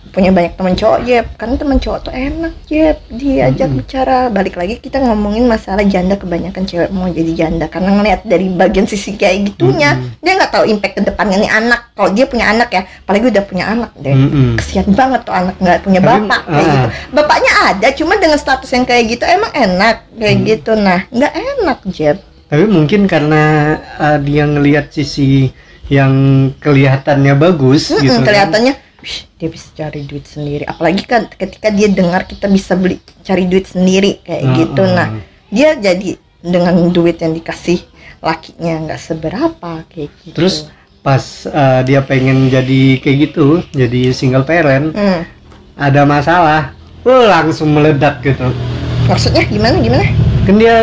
punya banyak teman cowok, Jeb. Kan teman cowok tuh enak, Jeb, diajak bicara. Balik lagi kita ngomongin masalah janda, kebanyakan cewek mau jadi janda karena ngeliat dari bagian sisi kayak gitunya. Dia nggak tahu impact ke depannya nih anak. Kalau dia punya anak ya, apalagi udah punya anak deh, kesian banget tuh anak nggak punya bapak kayak gitu. Bapaknya ada, cuma dengan status yang kayak gitu emang enak kayak gitu. Nah, nggak enak, Jeb. Tapi mungkin karena dia ngelihat sisi yang kelihatannya bagus gitu kelihatannya dia bisa cari duit sendiri, apalagi kan ketika dia dengar kita bisa cari duit sendiri kayak gitu. Nah, dia jadi dengan duit yang dikasih lakinya nggak seberapa kayak gitu. Terus pas dia pengen jadi kayak gitu, jadi single parent, ada masalah, langsung meledak gitu. Maksudnya gimana? Kan dia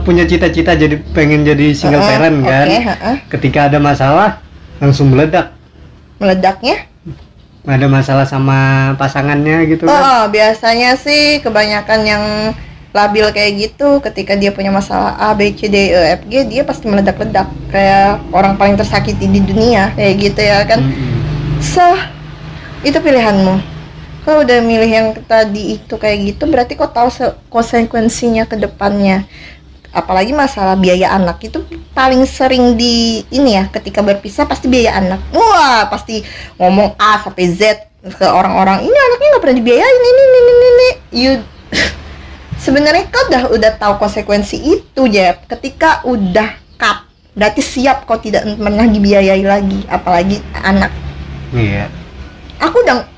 punya cita-cita jadi pengen jadi single parent kan. Ketika ada masalah langsung meledak. Meledaknya? Ada masalah sama pasangannya gitu kan? Biasanya sih kebanyakan yang labil kayak gitu, ketika dia punya masalah A, B, C, D, E, F, G, dia pasti meledak-ledak kayak orang paling tersakiti di dunia kayak gitu ya kan. Itu pilihanmu. Kau udah milih yang tadi itu kayak gitu, berarti kau tahu konsekuensinya ke depannya. Apalagi masalah biaya anak itu paling sering di ini ya, ketika berpisah pasti biaya anak. Wah, pasti ngomong A sampai Z ke orang-orang, ini anaknya nggak pernah dibiayain ini. Sebenarnya kau udah tahu konsekuensi itu, Jeb. Ketika udah cut, berarti siap kau tidak pernah dibiayai lagi, apalagi anak. Iya. Aku udah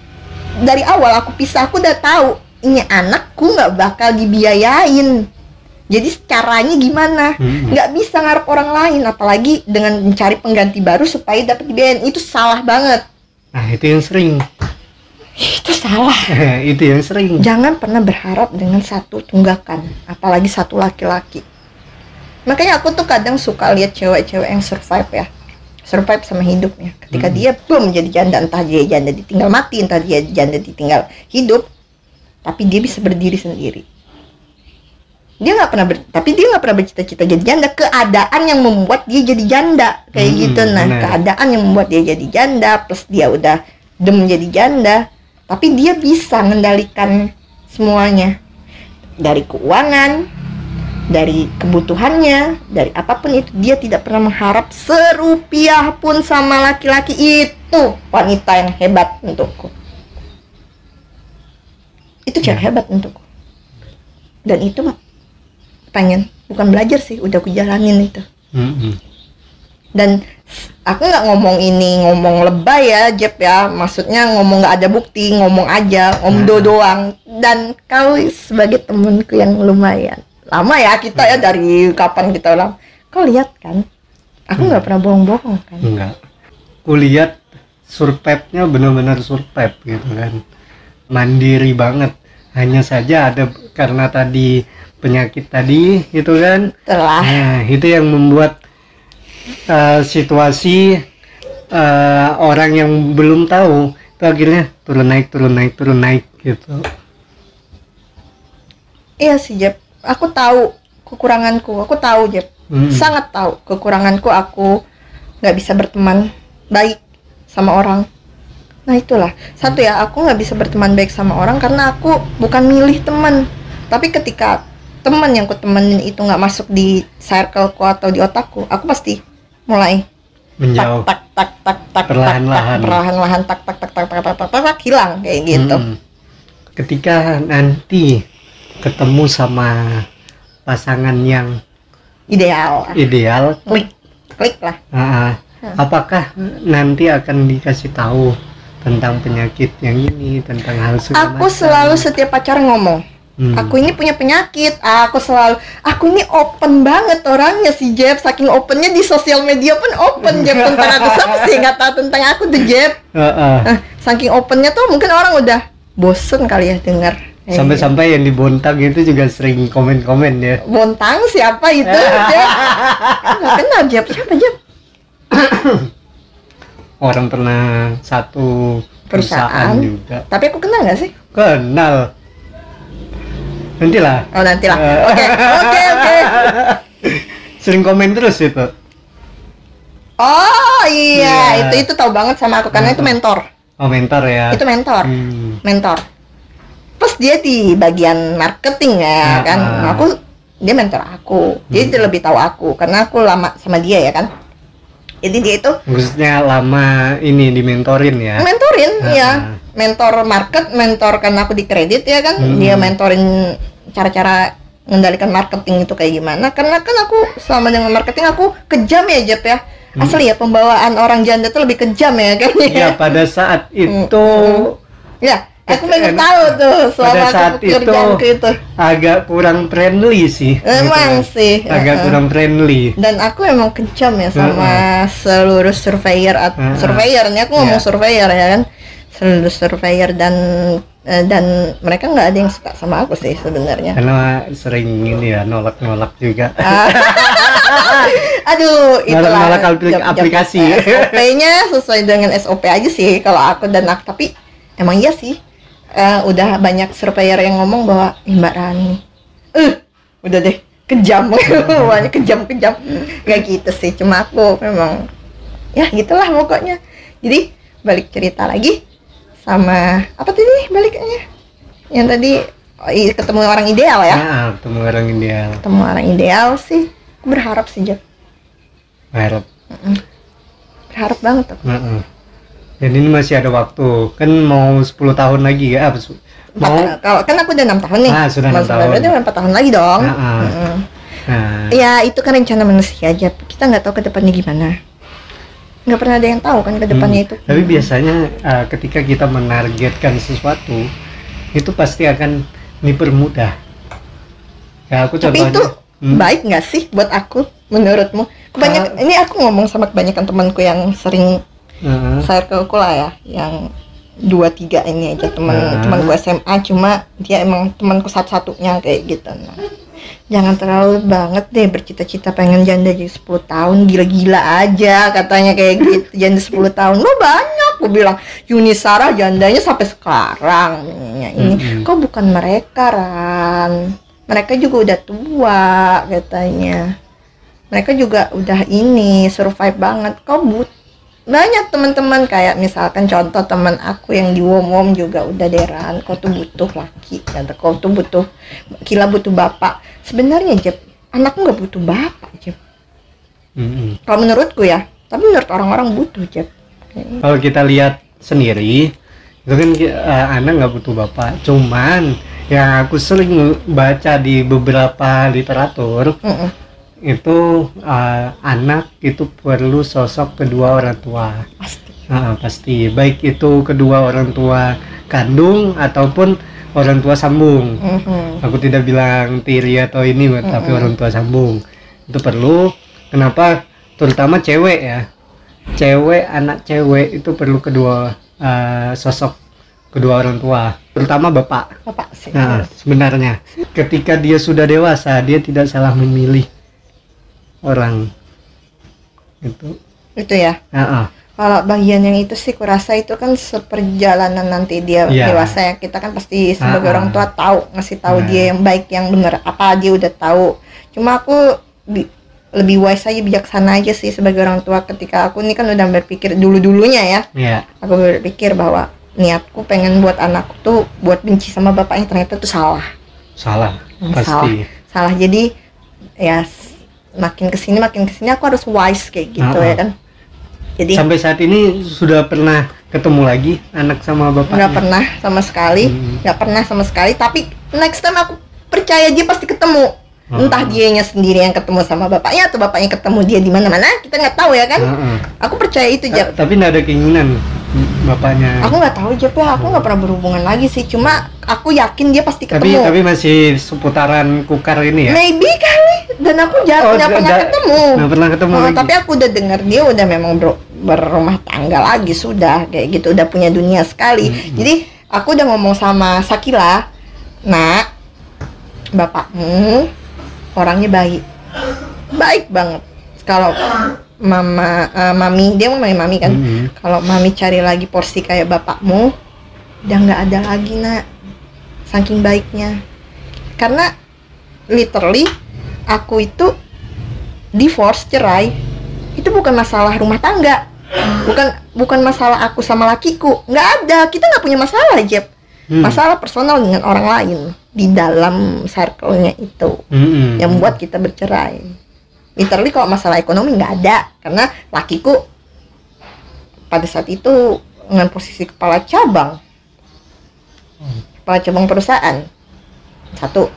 dari awal aku pisah, aku udah tahu ini anakku nggak bakal dibiayain. Jadi caranya gimana? Nggak bisa ngarep orang lain, apalagi dengan mencari pengganti baru supaya dapat dibiayain. Itu salah banget. Nah, itu yang sering. Itu salah. Itu yang sering. Jangan pernah berharap dengan satu tunggakan, apalagi satu laki-laki. Makanya aku tuh kadang suka lihat cewek-cewek yang survive sama hidupnya. Ketika dia jadi janda, entah dia janda ditinggal mati, entah dia janda ditinggal hidup, tapi dia bisa berdiri sendiri. Dia nggak pernah bercita-cita jadi janda. Keadaan yang membuat dia jadi janda kayak gitu. Nah, keadaan yang membuat dia jadi janda plus dia udah jadi janda, tapi dia bisa mengendalikan semuanya, dari keuangan, dari kebutuhannya, dari apapun itu. Dia tidak pernah mengharap serupiah pun sama laki-laki. Itu wanita yang hebat untukku. Itu cewek hebat untukku. Dan itu bukan belajar sih, udah aku jalanin itu. Dan aku nggak ngomong lebay ya, Jeb ya, maksudnya ngomong nggak ada bukti, ngomong aja, doang. Dan kau sebagai temanku yang lumayan lama ya, kita ya dari kapan kita ulang, kau lihat kan, aku nggak pernah bohong-bohong kan. Enggak, aku lihat survive-nya benar-benar survive gitu kan, mandiri banget. Hanya saja ada karena tadi penyakit tadi gitu kan. Nah, itu yang membuat situasi orang yang belum tahu itu akhirnya turun naik gitu. Iya sih, Jeb. Aku tahu kekuranganku. Aku tahu, Jeb. Sangat tahu kekuranganku. Aku nggak bisa berteman baik sama orang. Nah itulah satu ya, aku nggak bisa berteman baik sama orang karena aku bukan milih teman. Tapi ketika teman yang ku temenin itu nggak masuk di circleku atau di otakku, aku pasti mulai menjauh, perlahan-lahan hilang kayak gitu. Ketika nanti ketemu sama pasangan yang ideal, klik lah. Apakah nanti akan dikasih tahu tentang penyakit yang ini, tentang hal segala macam? Aku selalu setiap pacaran ngomong, aku ini punya penyakit. Aku ini open banget orangnya si Jeb. Saking opennya di sosial media pun open, Jeb, tentang aku. Siapa sih nggak tahu tentang aku tuh, Jeb? Saking opennya tuh mungkin orang udah bosen kali ya dengar. Sampai-sampai yang dibontang itu juga sering komen-komen ya. Bontang siapa itu, Jeb? Nggak kenal, Jeb. Siapa, Jeb? Orang pernah satu perusahaan juga. Tapi aku kenal nggak sih? Kenal. Nantilah. Oke. sering komen terus itu. Oh iya, Iya. itu tahu banget sama aku karena itu mentor. Oh, mentor ya. Itu mentor. Mentor. Plus dia di bagian marketing ya kan. Dia mentor aku. Jadi dia lebih tahu aku karena aku lama sama dia ya kan. Jadi dia itu Maksudnya lama ini dimentorin ya. mentorin ya. Mentor market, mentor karena aku di kredit ya kan. Dia mentorin cara-cara mengendalikan marketing itu kayak gimana. Karena kan aku selama dengan marketing aku kejam ya Jep ya. Asli ya, pembawaan orang janda tuh lebih kejam ya kan. Ya pada saat itu Ya, aku pengen tahu tuh selama pada saat aku pekerjaanku itu. agak kurang friendly sih. Emang gitu. sih. Agak kurang friendly. Dan aku emang kejam ya sama seluruh surveyor. Surveyor, ini aku ngomong surveyor ya kan. Seluruh surveyor dan mereka nggak ada yang suka sama aku sih sebenarnya. Karena sering ini ya nolak-nolak juga. Aduh, itulah Nolak aplikasi. SOP-nya sesuai dengan SOP aja sih kalau aku dan aku. Tapi emang iya sih. Udah banyak surveyor yang ngomong bahwa Mbak Rani, udah deh kejam, banyak kejam. Gak gitu sih. Cuma aku memang ya gitulah pokoknya. Jadi balik cerita lagi sama apa tadi baliknya? Yang tadi ketemu orang ideal ya? Ketemu orang ideal. Ketemu orang ideal sih. Aku berharap sih Jep. Berharap banget tuh. Dan ini masih ada waktu, kan mau 10 tahun lagi ya? Kalau kan aku udah 6 tahun nih. Sudah 6 tahun. Berarti 4 tahun lagi dong. Ya itu kan rencana manusia aja. Kita nggak tahu ke depannya gimana. Nggak pernah ada yang tahu kan ke depannya itu. Tapi biasanya ketika kita menargetkan sesuatu, itu pasti akan dipermudah. Ya aku Tapi contohnya. itu baik nggak sih buat aku menurutmu? Kebanyakan ini aku ngomong sama kebanyakan temanku yang sering circle-ku lah ya, yang 2-3 ini aja temanku SMA, cuma dia emang temanku satu-satunya kayak gitu. Nah, jangan terlalu banget deh bercita-cita pengen janda jadi 10 tahun, gila-gila aja katanya kayak gitu. Janda 10 tahun lo banyak, gue bilang Yuni Sarah jandanya sampai sekarang ini. Kok bukan mereka Ran, mereka juga udah tua katanya, mereka juga udah ini survive banget. Kau banyak teman-teman kayak misalkan contoh teman aku yang di Wom juga udah deran, kau tuh butuh laki, kata kau tuh butuh bapak. Sebenarnya Jep, anakku nggak butuh bapak Jep. Kalau menurutku ya, tapi menurut orang-orang butuh Jep. Kalau kita lihat sendiri, itu kan anak nggak butuh bapak. Cuman yang aku sering baca di beberapa literatur. Itu anak itu perlu sosok kedua orang tua. Pasti baik itu kedua orang tua kandung ataupun orang tua sambung. Aku tidak bilang tiri atau ini, tapi orang tua sambung itu perlu. Kenapa? Terutama cewek ya, anak cewek itu perlu kedua sosok kedua orang tua, terutama bapak sih. Sebenarnya ketika dia sudah dewasa, dia tidak salah memilih orang itu ya. Kalau bagian yang itu sih kurasa itu kan seperjalanan nanti dia dewasa ya, kita kan pasti sebagai orang tua tahu, ngasih tahu dia yang baik yang benar apa, dia udah tahu. Cuma aku lebih wise aja, bijaksana aja sih sebagai orang tua ketika aku ini kan udah berpikir dulunya ya. Aku berpikir bahwa niatku pengen buat anakku tuh buat benci sama bapaknya, ternyata tuh salah. Pasti salah. Jadi ya makin kesini aku harus wise kayak gitu ya kan. Jadi sampai saat ini sudah pernah ketemu lagi anak sama bapaknya? Nggak pernah sama sekali. Tapi next time aku percaya dia pasti ketemu. Entah dianya sendiri yang ketemu sama bapaknya atau bapaknya ketemu dia di mana-mana, kita nggak tahu ya kan. Aku percaya itu Jep. Tapi nggak ada keinginan bapaknya. Aku nggak tahu Jep ya, aku nggak pernah berhubungan lagi sih. Cuma aku yakin dia pasti ketemu. Tapi masih seputaran Kukar ini ya. Maybe kali. Dan aku nggak pernah ketemu. Nggak pernah ketemu lagi. Tapi aku udah dengar dia udah memang berumah tangga lagi, sudah kayak gitu, udah punya dunia sekali. Jadi aku udah ngomong sama Sakila, nak, bapakmu orangnya baik banget. Kalau mami, dia mau mami kan. Kalau mami cari lagi porsi kayak bapakmu, udah nggak ada lagi nak, saking baiknya. Karena literally aku itu divorce, cerai, itu bukan masalah rumah tangga, bukan masalah aku sama lakiku, nggak ada, kita nggak punya masalah, Jeb. Masalah personal dengan orang lain di dalam circle-nya itu yang membuat kita bercerai. Literally kalau masalah ekonomi nggak ada, karena lakiku pada saat itu dengan posisi kepala cabang perusahaan. Satu.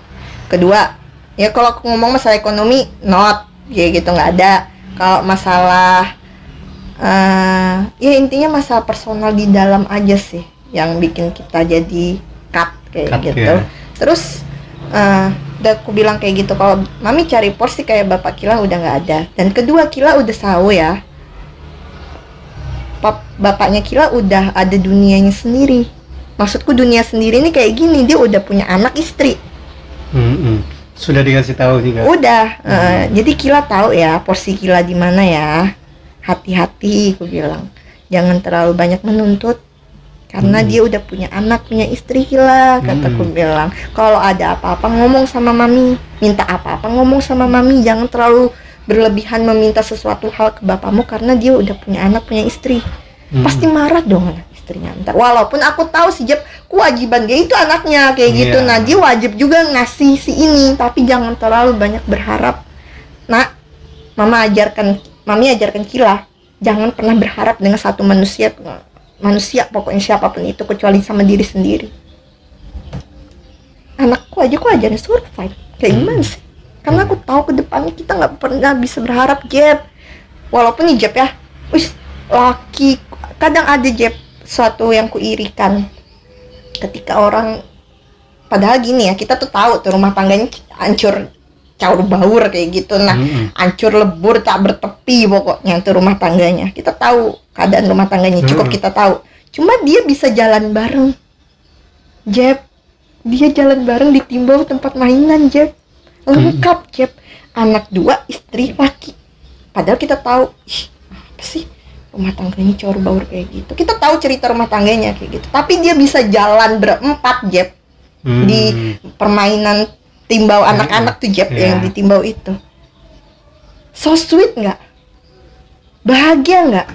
Kedua, ya kalau aku ngomong masalah ekonomi, ya gitu, nggak ada. Kalau masalah ya intinya masalah personal di dalam aja sih yang bikin kita jadi cut gitu. Ya. Terus udah aku bilang kayak gitu, kalau mami cari porsi kayak bapak Kila udah nggak ada. Dan kedua, Kila udah tahu ya, bapaknya Kila udah ada dunianya sendiri. Maksudku dunia sendiri ini kayak gini, dia udah punya anak istri. Sudah dikasih tahu juga. Udah, jadi Kila tahu ya porsi Kila di mana ya. Hati-hati, aku bilang. Jangan terlalu banyak menuntut, karena dia udah punya anak, punya istri, Kila. Kataku bilang, kalau ada apa-apa ngomong sama mami, minta apa-apa ngomong sama mami. Jangan terlalu berlebihan meminta sesuatu hal ke bapakmu, karena dia udah punya anak, punya istri. Pasti marah dong anak istrinya ntar. Walaupun aku tahu sih, Jeb, kewajiban dia itu anaknya kayak gitu. Nah, dia wajib juga ngasih si ini, tapi jangan terlalu banyak berharap. Nah, mami ajarkan Kila, jangan pernah berharap dengan satu manusia pokoknya siapapun itu, kecuali sama diri sendiri. Anakku aja aku ajarin survive kayak gimana sih, karena aku tahu ke depannya kita nggak pernah bisa berharap, Jeb. Walaupun nih, Jeb ya, laki kadang ada, Jeb, suatu yang kuirikan ketika orang, padahal gini ya, kita tuh tahu tuh rumah tangganya hancur caur baur kayak gitu. Nah, hancur lebur tak bertepi pokoknya tuh rumah tangganya. Kita tahu keadaan rumah tangganya, cukup kita tahu. Cuma dia bisa jalan bareng, Jeb. Dia jalan bareng di timbal tempat mainan, Jeb. Lengkap, Jeb. Anak 2, istri, laki. Padahal kita tahu, apa sih rumah tangganya caur baur kayak gitu. Kita tahu cerita rumah tangganya kayak gitu. Tapi dia bisa jalan berempat, Jeb. Di permainan timbau anak-anak tuh, Jeb, yang ditimbau itu. So sweet nggak? Bahagia nggak?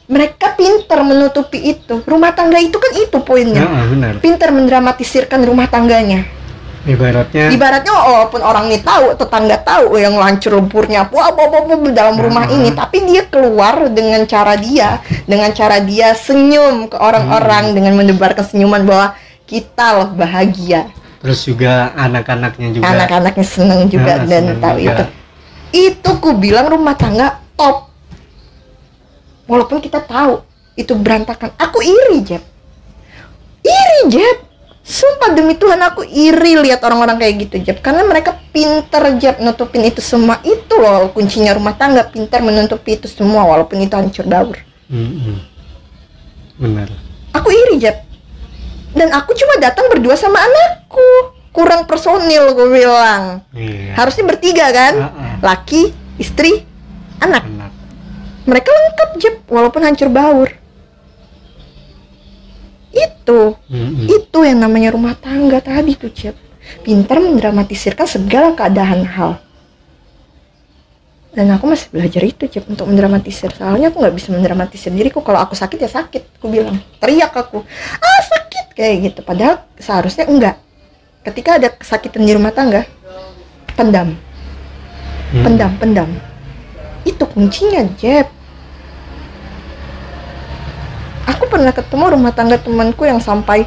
Mereka pintar menutupi itu. Rumah tangga itu kan itu poinnya. Benar. Pintar mendramatisirkan rumah tangganya. Ibaratnya walaupun orang ini tahu, tetangga tahu yang lancur leburnya dalam rumah ini, tapi dia keluar dengan cara dia senyum ke orang-orang dengan menebarkan senyuman bahwa kita loh bahagia. Terus juga anak-anaknya seneng juga dan tahu juga. Itu ku bilang rumah tangga top. Walaupun kita tahu itu berantakan, aku iri, Jeb. Sumpah demi Tuhan aku iri lihat orang-orang kayak gitu, Jeb. Karena mereka pinter, Jeb, nutupin itu semua. Itu loh kuncinya rumah tangga, pinter menutupi itu semua walaupun itu hancur baur. Benar. Aku iri, Jeb. Dan aku cuma datang berdua sama anakku. Kurang personil, gue bilang. Harusnya bertiga kan? Laki, istri, anak. Mereka lengkap, Jeb, walaupun hancur baur. Itu yang namanya rumah tangga tadi tuh, Jeb. Pintar mendramatisirkan segala keadaan hal. Dan aku masih belajar itu, Jeb, untuk mendramatisir. Soalnya aku nggak bisa mendramatisir diriku. Kalau aku sakit ya sakit, aku bilang. Teriak aku, sakit kayak gitu. Padahal seharusnya enggak. Ketika ada kesakitan di rumah tangga, pendam. Itu kuncinya, Jeb. Aku pernah ketemu rumah tangga temanku yang sampai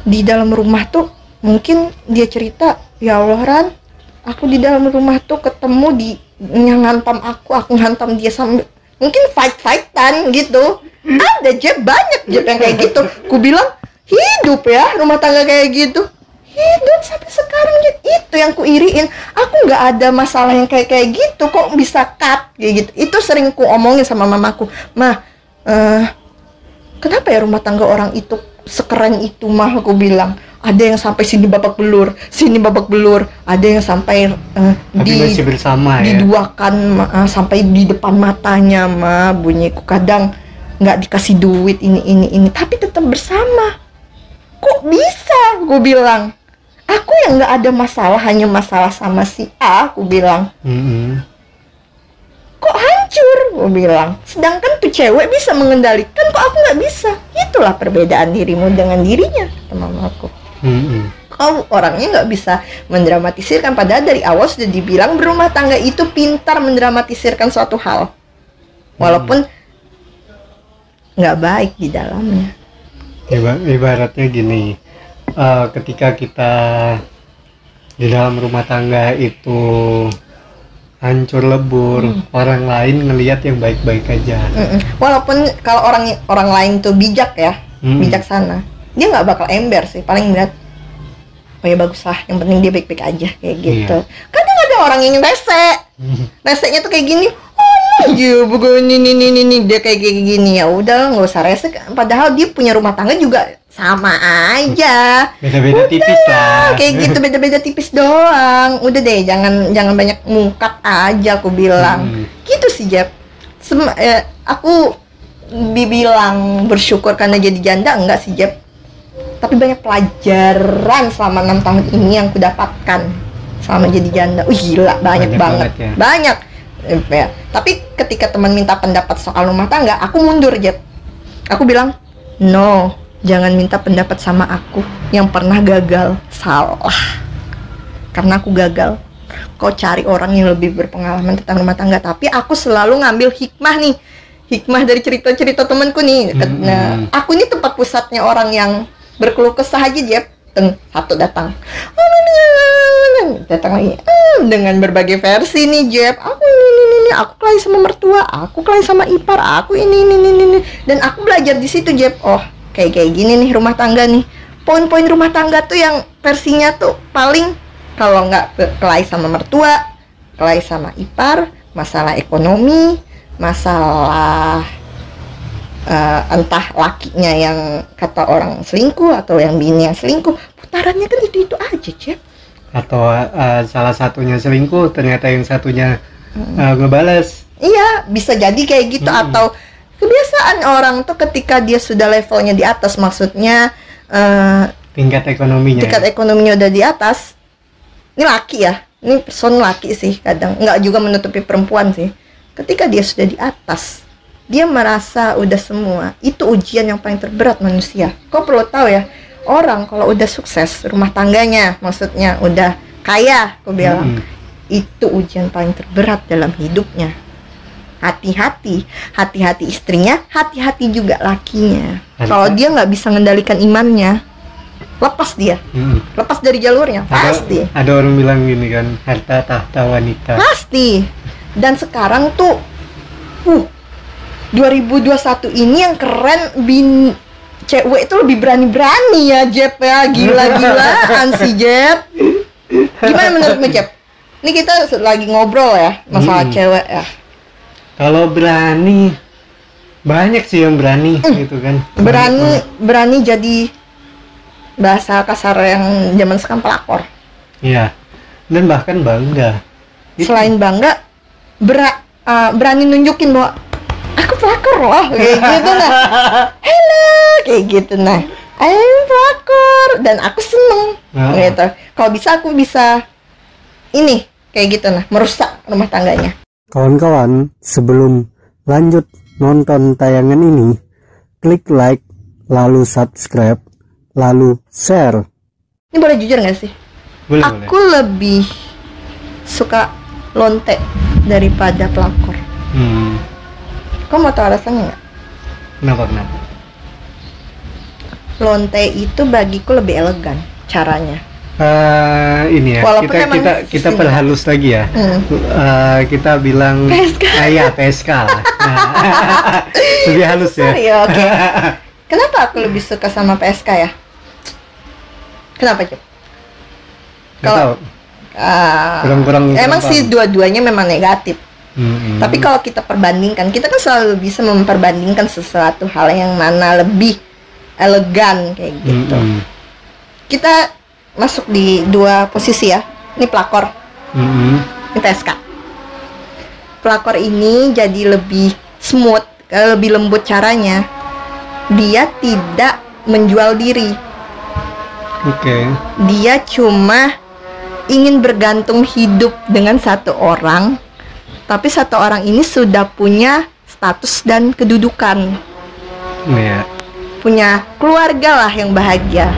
di dalam rumah tuh, mungkin dia cerita, ya Allah Ran, aku di dalam rumah tuh ketemu yang ngantam aku ngantam dia sambil mungkin fight-fightan gitu. Ada, Jeb, banyak, Jeb, yang kayak gitu. Ku bilang hidup ya rumah tangga kayak gitu, hidup sampai sekarang, Jeb. Itu yang ku iriin. Aku nggak ada masalah yang kayak gitu, kok bisa cut kayak gitu. Itu sering ku omongin sama mamaku, kenapa ya rumah tangga orang itu sekeren itu, mah, aku bilang. Ada yang sampai sini babak belur, ada yang sampai masih bersama diduakan sampai di depan matanya, mah, bunyiku. Kadang nggak dikasih duit ini, tapi tetap bersama. Kok bisa, gue bilang. Aku yang nggak ada masalah, hanya masalah sama si A, aku bilang. kok hancur, gue bilang. Sedangkan tuh cewek bisa mengendalikan, kok aku nggak bisa. Itulah perbedaan dirimu dengan dirinya, teman aku. Kau orangnya nggak bisa mendramatisirkan, padahal dari awal sudah dibilang berumah tangga itu pintar mendramatisirkan suatu hal, walaupun nggak baik di dalamnya. Ibaratnya gini, ketika kita di dalam rumah tangga itu hancur lebur, orang lain ngelihat yang baik-baik aja. Walaupun kalau orang lain tuh bijak ya, bijaksana, dia nggak bakal ember sih, paling ngeliat, oh ya bagus lah, yang penting dia baik-baik aja, kayak gitu. Kadang ada orang yang resenya tuh kayak gini, iya begini nih dia kayak gini, ya udah nggak usah rese, padahal dia punya rumah tangga juga sama aja, beda-beda tipis lah, kayak gitu, beda-beda tipis doang. Udah deh, jangan banyak mungkat aja, aku bilang gitu sih, Jeb. Aku bilang bersyukur karena jadi janda, enggak sih, Jeb, tapi banyak pelajaran selama 6 tahun ini yang aku dapatkan selama jadi janda. Gila, banyak banget ya. Banyak ya. Tapi ketika teman minta pendapat soal rumah tangga, aku mundur, Jeb. Aku bilang, no, jangan minta pendapat sama aku yang pernah gagal. Salah, karena aku gagal. Kau cari orang yang lebih berpengalaman tentang rumah tangga. Tapi aku selalu ngambil hikmah dari cerita-cerita temanku nih. Nah, aku ini tempat pusatnya orang yang berkeluh kesah aja, Jeb. Satu datang lagi dengan berbagai versi nih, Jeb. Aku ini aku kelahi sama mertua, aku kelahi sama ipar, aku ini. Dan aku belajar di situ, Jeb. Oh, kayak gini nih rumah tangga nih. Poin-poin rumah tangga tuh yang versinya tuh paling, kalau nggak kelahi sama mertua, kelahi sama ipar, masalah ekonomi, masalah entah lakinya yang kata orang selingkuh atau yang bini yang selingkuh, putarannya kan itu aja, Cep. Atau salah satunya selingkuh, ternyata yang satunya ngebales. Iya, bisa jadi kayak gitu. Atau kebiasaan orang tuh ketika dia sudah levelnya di atas, maksudnya tingkat ekonominya udah di atas. Ini laki ya, ini person laki sih, kadang nggak juga menutupi perempuan sih. Ketika dia sudah di atas, dia merasa udah semua. Itu ujian yang paling terberat manusia. Kau perlu tahu ya, orang kalau udah sukses rumah tangganya, maksudnya udah kaya, aku bilang, itu ujian paling terberat dalam hidupnya. Hati-hati istrinya, hati-hati juga lakinya. Kalau dia nggak bisa mengendalikan imannya, lepas dia, lepas dari jalurnya, pasti. Ada orang bilang gini kan, harta tahta wanita. Pasti. Dan sekarang tuh 2021 ini yang keren, cewek itu lebih berani-berani ya, Jep ya. Gila-gilaan sih, Jep. Gimana menurutmu, Jep? Ini kita lagi ngobrol ya masalah cewek ya. Kalau berani, banyak sih yang berani gitu kan. Berani jadi, bahasa kasar yang zaman sekarang, pelakor. Iya. Dan bahkan bangga. Selain bangga, berani nunjukin bahwa aku pelakor loh, kayak gitu nah. Hello, kayak gitu nah. I'm pelakor dan aku seneng gitu. Kalau bisa aku bisa ini kayak gitu nah, merusak rumah tangganya. Kawan-kawan, sebelum lanjut nonton tayangan ini, klik like, lalu subscribe, lalu share. Ini boleh jujur nggak sih? Aku lebih suka lonte daripada pelakor. Kau mau tahu alasannya nggak? Kenapa? Lonte itu bagiku lebih elegan caranya. Ini ya, kita perhalus lagi ya. Kita bilang PSK. PSK lah. Lebih halus ya. Sorry, okay. Kenapa aku lebih suka sama PSK ya? Kenapa, Cuk? Kalau kurang emang sih dua-duanya memang negatif. Tapi kalau kita perbandingkan, kita kan selalu bisa memperbandingkan sesuatu hal yang mana lebih elegan kayak gitu. Kita masuk di dua posisi ya. Ini pelakor, ini PSK. Pelakor ini jadi lebih smooth, lebih lembut caranya. Dia tidak menjual diri. Dia cuma ingin bergantung hidup dengan satu orang Tapi satu orang ini sudah punya status dan kedudukan. Iya. Punya keluarga lah yang bahagia.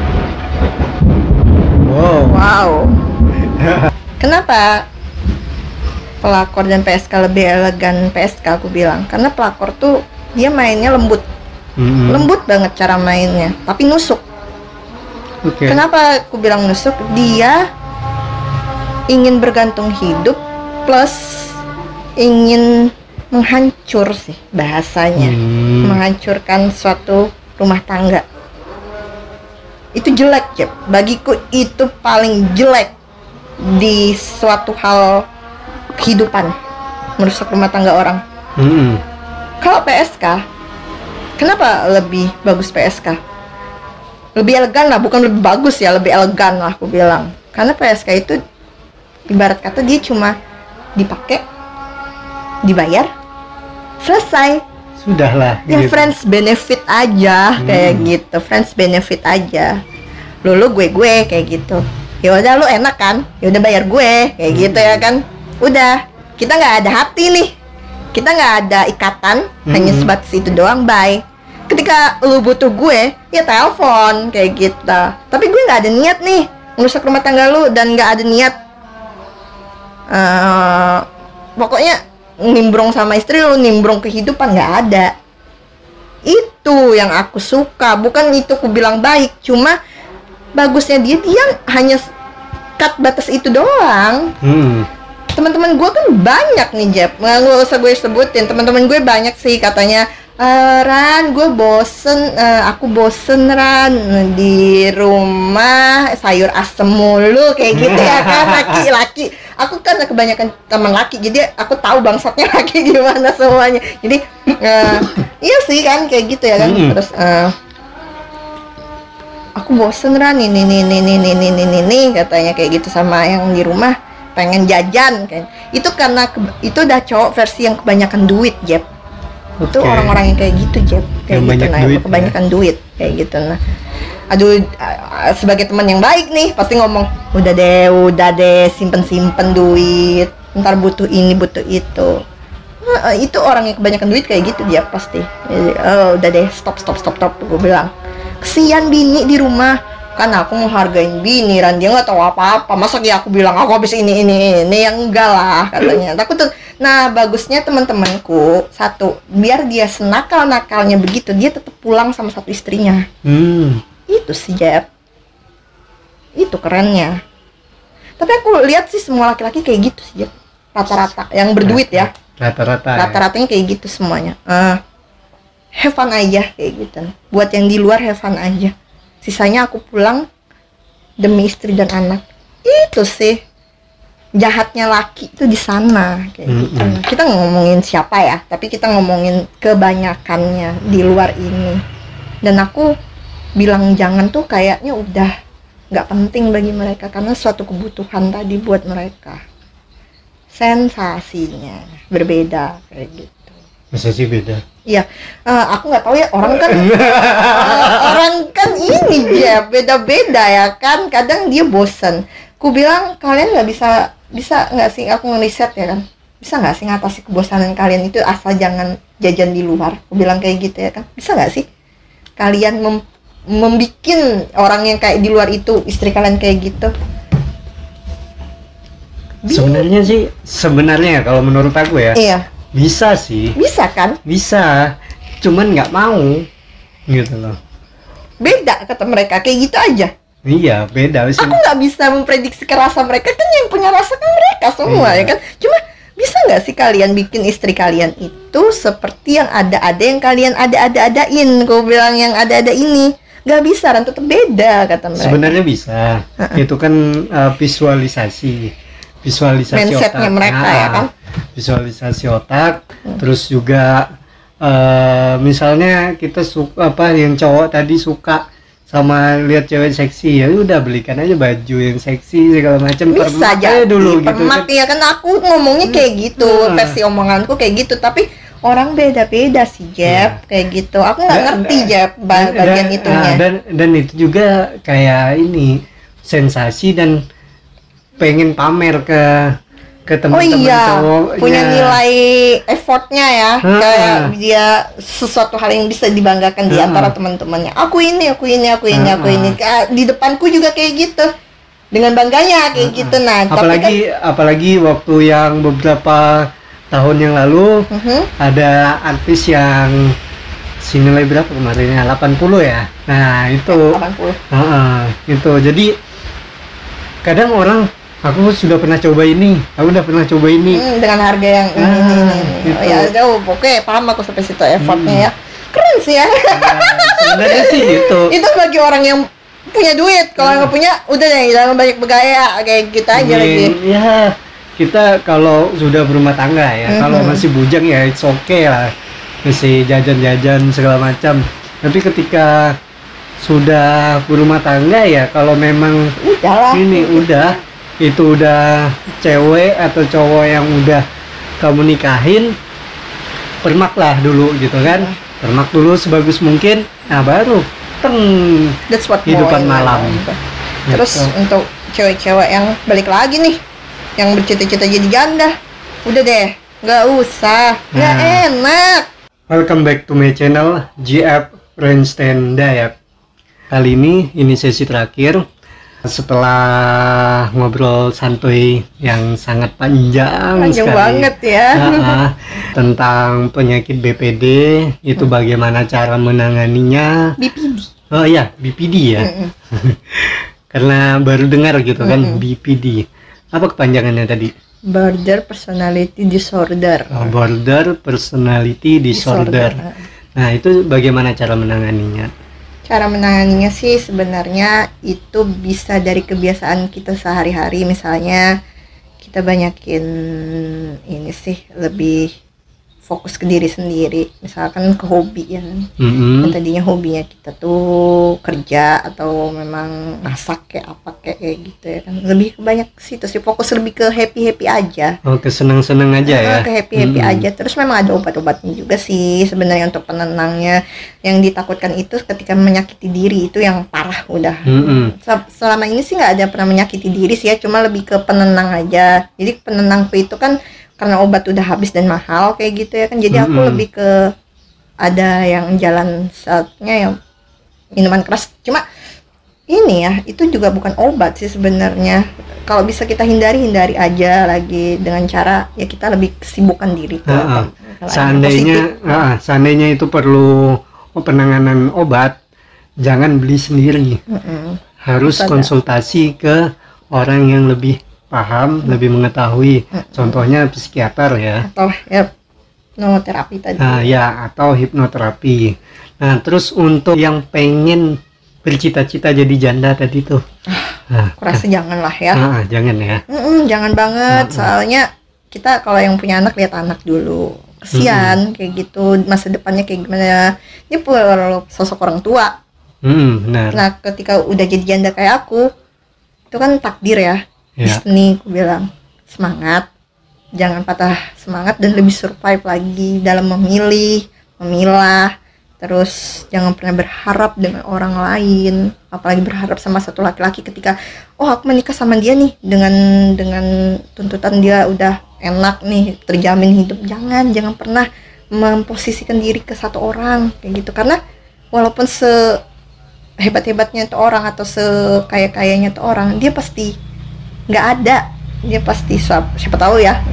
Wow. Kenapa pelakor dan PSK lebih elegan PSK aku bilang? Karena pelakor tuh dia mainnya lembut. Lembut banget cara mainnya, tapi nusuk. Kenapa aku bilang nusuk? Dia ingin bergantung hidup plus ingin menghancur sih bahasanya. Menghancurkan suatu rumah tangga. Itu jelek, Jep. Bagiku itu paling jelek di suatu hal kehidupan, merusak rumah tangga orang. Kalau PSK, kenapa lebih bagus PSK? Lebih elegan lah, bukan lebih bagus ya, lebih elegan lah aku bilang. Karena PSK itu ibarat kata dia cuma dipakai, dibayar, selesai. Sudahlah. Ya gitu. Friends benefit aja kayak gitu, friends benefit aja. Lu gue kayak gitu. Ya udah lu enak kan, ya udah bayar gue kayak gitu ya kan. Udah, kita nggak ada hati nih, kita nggak ada ikatan, hanya sebatas itu doang. Bye. Ketika lu butuh gue, ya telepon kayak gitu. Tapi gue nggak ada niat nih merusak rumah tangga lu, dan nggak ada niat pokoknya nimbrung sama istri lu, nimbrung kehidupan, nggak ada. Itu yang aku suka. Bukan itu aku bilang baik, cuma bagusnya dia hanya cut batas itu doang. Teman-teman gue kan banyak nih, Jep, nggak usah gue sebutin. Teman-teman gue banyak sih katanya, Ran, gue bosen, aku bosen Ran, di rumah sayur asem mulu kayak gitu ya kan, laki-laki. Aku kan kebanyakan teman laki, jadi aku tahu bangsatnya laki gimana semuanya. Jadi iya sih kan kayak gitu ya kan. Terus aku bosen Ran, ini katanya kayak gitu sama yang di rumah, pengen jajan kan. Itu karena itu udah cowok versi yang kebanyakan duit, Jep. Itu orang-orang yang kayak gitu, Jep, kayak yang gitu nah, kebanyakan duit kayak gitu nah. Aduh, sebagai teman yang baik nih pasti ngomong, udah deh simpen duit, ntar butuh ini butuh itu. Nah, itu orang yang kebanyakan duit kayak gitu dia pasti. Jadi, udah deh stop gue bilang. Kesian bini di rumah, kan aku mau hargain bini, Ran, dia nggak tahu apa-apa. Masa ya aku bilang aku habis ini yang enggak lah katanya. Takut tuh. Nah, bagusnya teman-temanku, satu, biar dia senakal-nakalnya begitu, dia tetap pulang sama satu istrinya. Itu sih, Jep. Itu kerennya. Tapi aku lihat sih semua laki-laki kayak gitu sih, Jep. Rata-rata yang berduit ya. Rata-ratanya kayak gitu semuanya. Have fun aja kayak gitu. Buat yang di luar have fun aja. Sisanya aku pulang demi istri dan anak. Itu sih jahatnya laki itu di sana kayak gitu. Kita ngomongin siapa ya, tapi kita ngomongin kebanyakannya di luar ini. Dan aku bilang jangan tuh kayaknya udah nggak penting bagi mereka, karena suatu kebutuhan tadi buat mereka. Sensasinya berbeda kayak gitu. Masa sih beda? Iya, aku nggak tahu ya, orang kan orang kan ini ya beda-beda ya kan. Kadang dia bosan. Ku bilang kalian nggak bisa nggak sih, aku ngeriset ya kan, bisa nggak sih ngatasi kebosanan kalian itu asal jangan jajan di luar. Aku bilang kayak gitu ya kan, bisa nggak sih kalian membikin orang yang kayak di luar itu, istri kalian kayak gitu. Sebenarnya kalau menurut aku ya, iya, bisa sih, bisa kan, bisa, cuman nggak mau gitu loh. Beda kata mereka kayak gitu aja. Iya, beda. Aku nggak bisa memprediksi rasa mereka, kan yang punya rasa kan mereka semua ya kan. Cuma bisa nggak sih kalian bikin istri kalian itu seperti yang ada yang kalian adain. Kau bilang yang ada ini nggak bisa, dan tetap beda kata mereka. Sebenarnya bisa. Itu kan visualisasi mindsetnya otak. Mereka ya kan. Visualisasi otak. Terus juga misalnya kita suka yang cowok tadi suka sama lihat cewek seksi, ya udah belikan aja baju yang seksi segala macam, bisa jadi dulu permak gitu, ya kan. Aku ngomongnya kayak gitu, versi omonganku kayak gitu, tapi orang beda-beda sih, Jep, kayak gitu. Aku nggak ngerti, Jep, bagian itunya. Dan itu juga kayak ini sensasi dan pengen pamer ke ke teman-teman cowok punya nilai effortnya ya, kayak dia sesuatu hal yang bisa dibanggakan di antara teman-temannya. Aku ini. Di depanku juga kayak gitu, dengan bangganya kayak gitu. Nah, apalagi waktu yang beberapa tahun yang lalu ada artis yang nilai berapa kemarin ya, 80 ya. Nah itu 80. Itu jadi kadang orang, aku sudah pernah coba ini, dengan harga yang ini. Gitu. Ya jauh, oke, paham aku sampai situ effortnya ya. Keren sih ya. Sebenarnya sih gitu. Itu bagi orang yang punya duit. Kalau nggak punya, udah deh, jangan banyak bergaya kayak kita aja lagi. Ya, kita kalau sudah berumah tangga ya, kalau masih bujang ya it's okay lah, masih jajan-jajan segala macam. Tapi ketika sudah berumah tangga ya, kalau memang itu udah cewek atau cowok yang udah kamu nikahin, permaklah dulu gitu kan. Permak dulu sebagus mungkin, nah baru kehidupan malam. Terus untuk cewek-cewek yang balik lagi nih, yang bercita-cita jadi janda, udah deh, nggak usah, nggak enak. Welcome back to my channel, JF Renstein Dayak. Kali ini sesi terakhir setelah ngobrol santuy yang sangat panjang sekali banget ya. Tentang penyakit BPD, itu bagaimana cara menanganinya. BPD. Oh iya, BPD ya. Karena baru dengar gitu kan, BPD. Apa kepanjangannya tadi? Border Personality Disorder. Border Personality Disorder. Nah, itu bagaimana cara menanganinya? Cara menanganinya sih sebenarnya itu bisa dari kebiasaan kita sehari-hari. Misalnya kita banyakin ini sih, lebih fokus ke diri sendiri, misalkan ke hobi ya kan. Yang tadinya hobinya kita tuh kerja atau memang masak kayak apa kayak gitu ya kan, lebih banyak situ sih, fokus lebih ke happy aja. Ke seneng-seneng aja ya, ke happy aja. Terus memang ada obat-obatnya juga sih sebenarnya untuk penenangnya. Yang ditakutkan itu ketika menyakiti diri, itu yang parah udah. Selama ini sih nggak ada pernah menyakiti diri sih ya, cuma lebih ke penenang aja. Jadi penenangku itu kan karena obat udah habis dan mahal kayak gitu ya kan, jadi aku lebih ke ada yang jalan saatnya yang minuman keras. Cuma ini ya, itu juga bukan obat sih sebenarnya. Kalau bisa kita hindari aja lagi dengan cara ya kita lebih sibukkan diri. Seandainya itu perlu penanganan obat, jangan beli sendiri. Harus konsultasi ke orang yang lebih paham, lebih mengetahui. Contohnya psikiater ya, atau hipnoterapi tadi. Atau hipnoterapi. Nah, terus untuk yang pengen bercita-cita jadi janda tadi tuh, aku rasa jangan lah ya. Jangan ya. Jangan banget. Soalnya kita kalau yang punya anak, lihat anak dulu. Kesian kayak gitu, masa depannya kayak gimana. Ini perlu sosok orang tua. Benar. Nah, ketika udah jadi janda kayak aku, itu kan takdir ya. Destiny, aku bilang semangat, jangan patah semangat, dan lebih survive lagi dalam memilih, memilah. Terus jangan pernah berharap dengan orang lain, apalagi berharap sama satu laki-laki ketika aku menikah sama dia nih dengan tuntutan dia udah enak nih, terjamin hidup. Jangan pernah memposisikan diri ke satu orang kayak gitu, karena walaupun sehebat-hebatnya itu orang atau sekaya-kayanya itu orang, dia pasti nggak ada, dia pasti siapa tahu ya,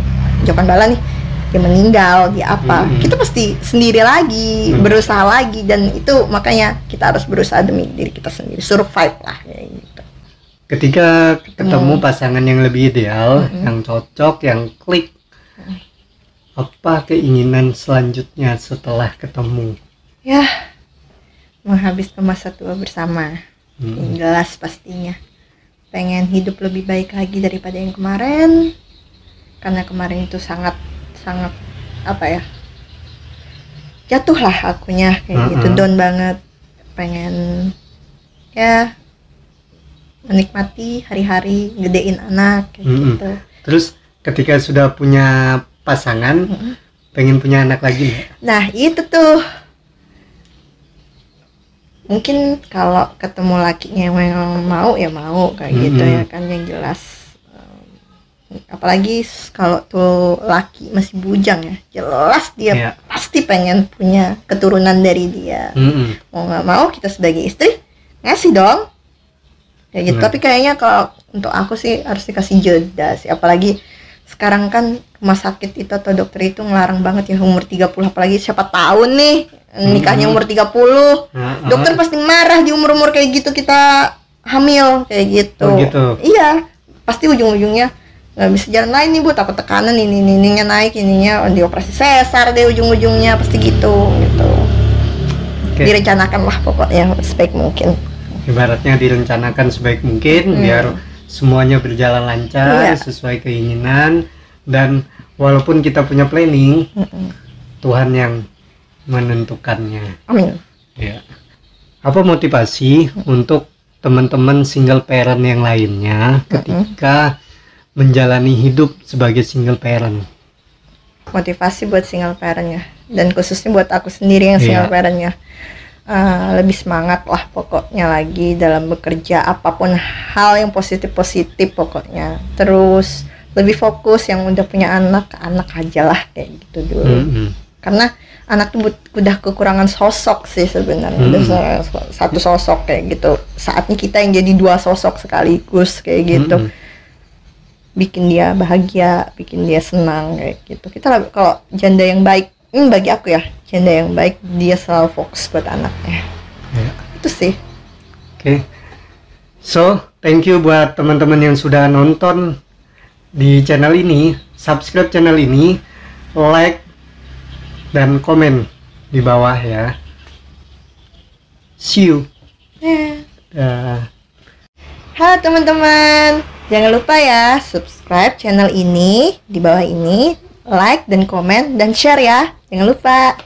Jokan Bala nih, dia meninggal, dia apa, kita pasti sendiri lagi, berusaha lagi. Dan itu makanya kita harus berusaha demi diri kita sendiri, survive lah kayak gitu. Ketika ketemu pasangan yang lebih ideal, yang cocok, yang klik, apa keinginan selanjutnya setelah ketemu? Ya, menghabiskan masa tua bersama. Yang jelas pastinya pengen hidup lebih baik lagi daripada yang kemarin, karena kemarin itu sangat apa ya, jatuh lah akunya kayak gitu, down banget. Pengen ya menikmati hari-hari, gedein anak kayak gitu. Terus ketika sudah punya pasangan, pengen punya anak lagi nggak? Nah itu tuh, mungkin kalau ketemu lakinya yang mau ya mau kayak gitu ya kan, yang jelas apalagi kalau tuh laki masih bujang ya, jelas dia pasti pengen punya keturunan dari dia. Mau nggak mau kita sebagai istri ngasih dong kayak gitu. Tapi kayaknya kalau untuk aku sih harus dikasih jeda sih, apalagi sekarang kan rumah sakit itu atau dokter itu ngelarang banget ya umur 30, apalagi siapa tahu nih nikahnya umur 30. Dokter pasti marah di umur-umur kayak gitu kita hamil kayak gitu. Iya, pasti ujung-ujungnya nggak bisa jalan lain nih Bu, takut tekanan ininya naik, ininya dioperasi sesar deh ujung-ujungnya, pasti gitu. Direncanakan lah pokoknya sebaik mungkin. Ibaratnya direncanakan sebaik mungkin biar semuanya berjalan lancar sesuai keinginan, dan walaupun kita punya planning, Tuhan yang menentukannya. Amin. Ya. Apa motivasi untuk teman-teman single parent yang lainnya ketika menjalani hidup sebagai single parent? Motivasi buat single parentnya, dan khususnya buat aku sendiri yang single parentnya, lebih semangat lah pokoknya lagi dalam bekerja, apapun hal yang positif pokoknya. Terus lebih fokus yang udah punya anak aja lah kayak gitu dulu. Karena anak tuh udah kekurangan sosok sih sebenarnya. Udah satu sosok kayak gitu, saatnya kita yang jadi dua sosok sekaligus kayak gitu. Bikin dia bahagia, bikin dia senang kayak gitu. Kita kalau janda yang baik, bagi aku ya, janda yang baik dia selalu fokus buat anaknya. Itu sih. So thank you buat teman-teman yang sudah nonton di channel ini. Subscribe channel ini, like dan komen di bawah ya. See you. Halo teman-teman, jangan lupa ya subscribe channel ini di bawah ini, like dan komen dan share ya, jangan lupa.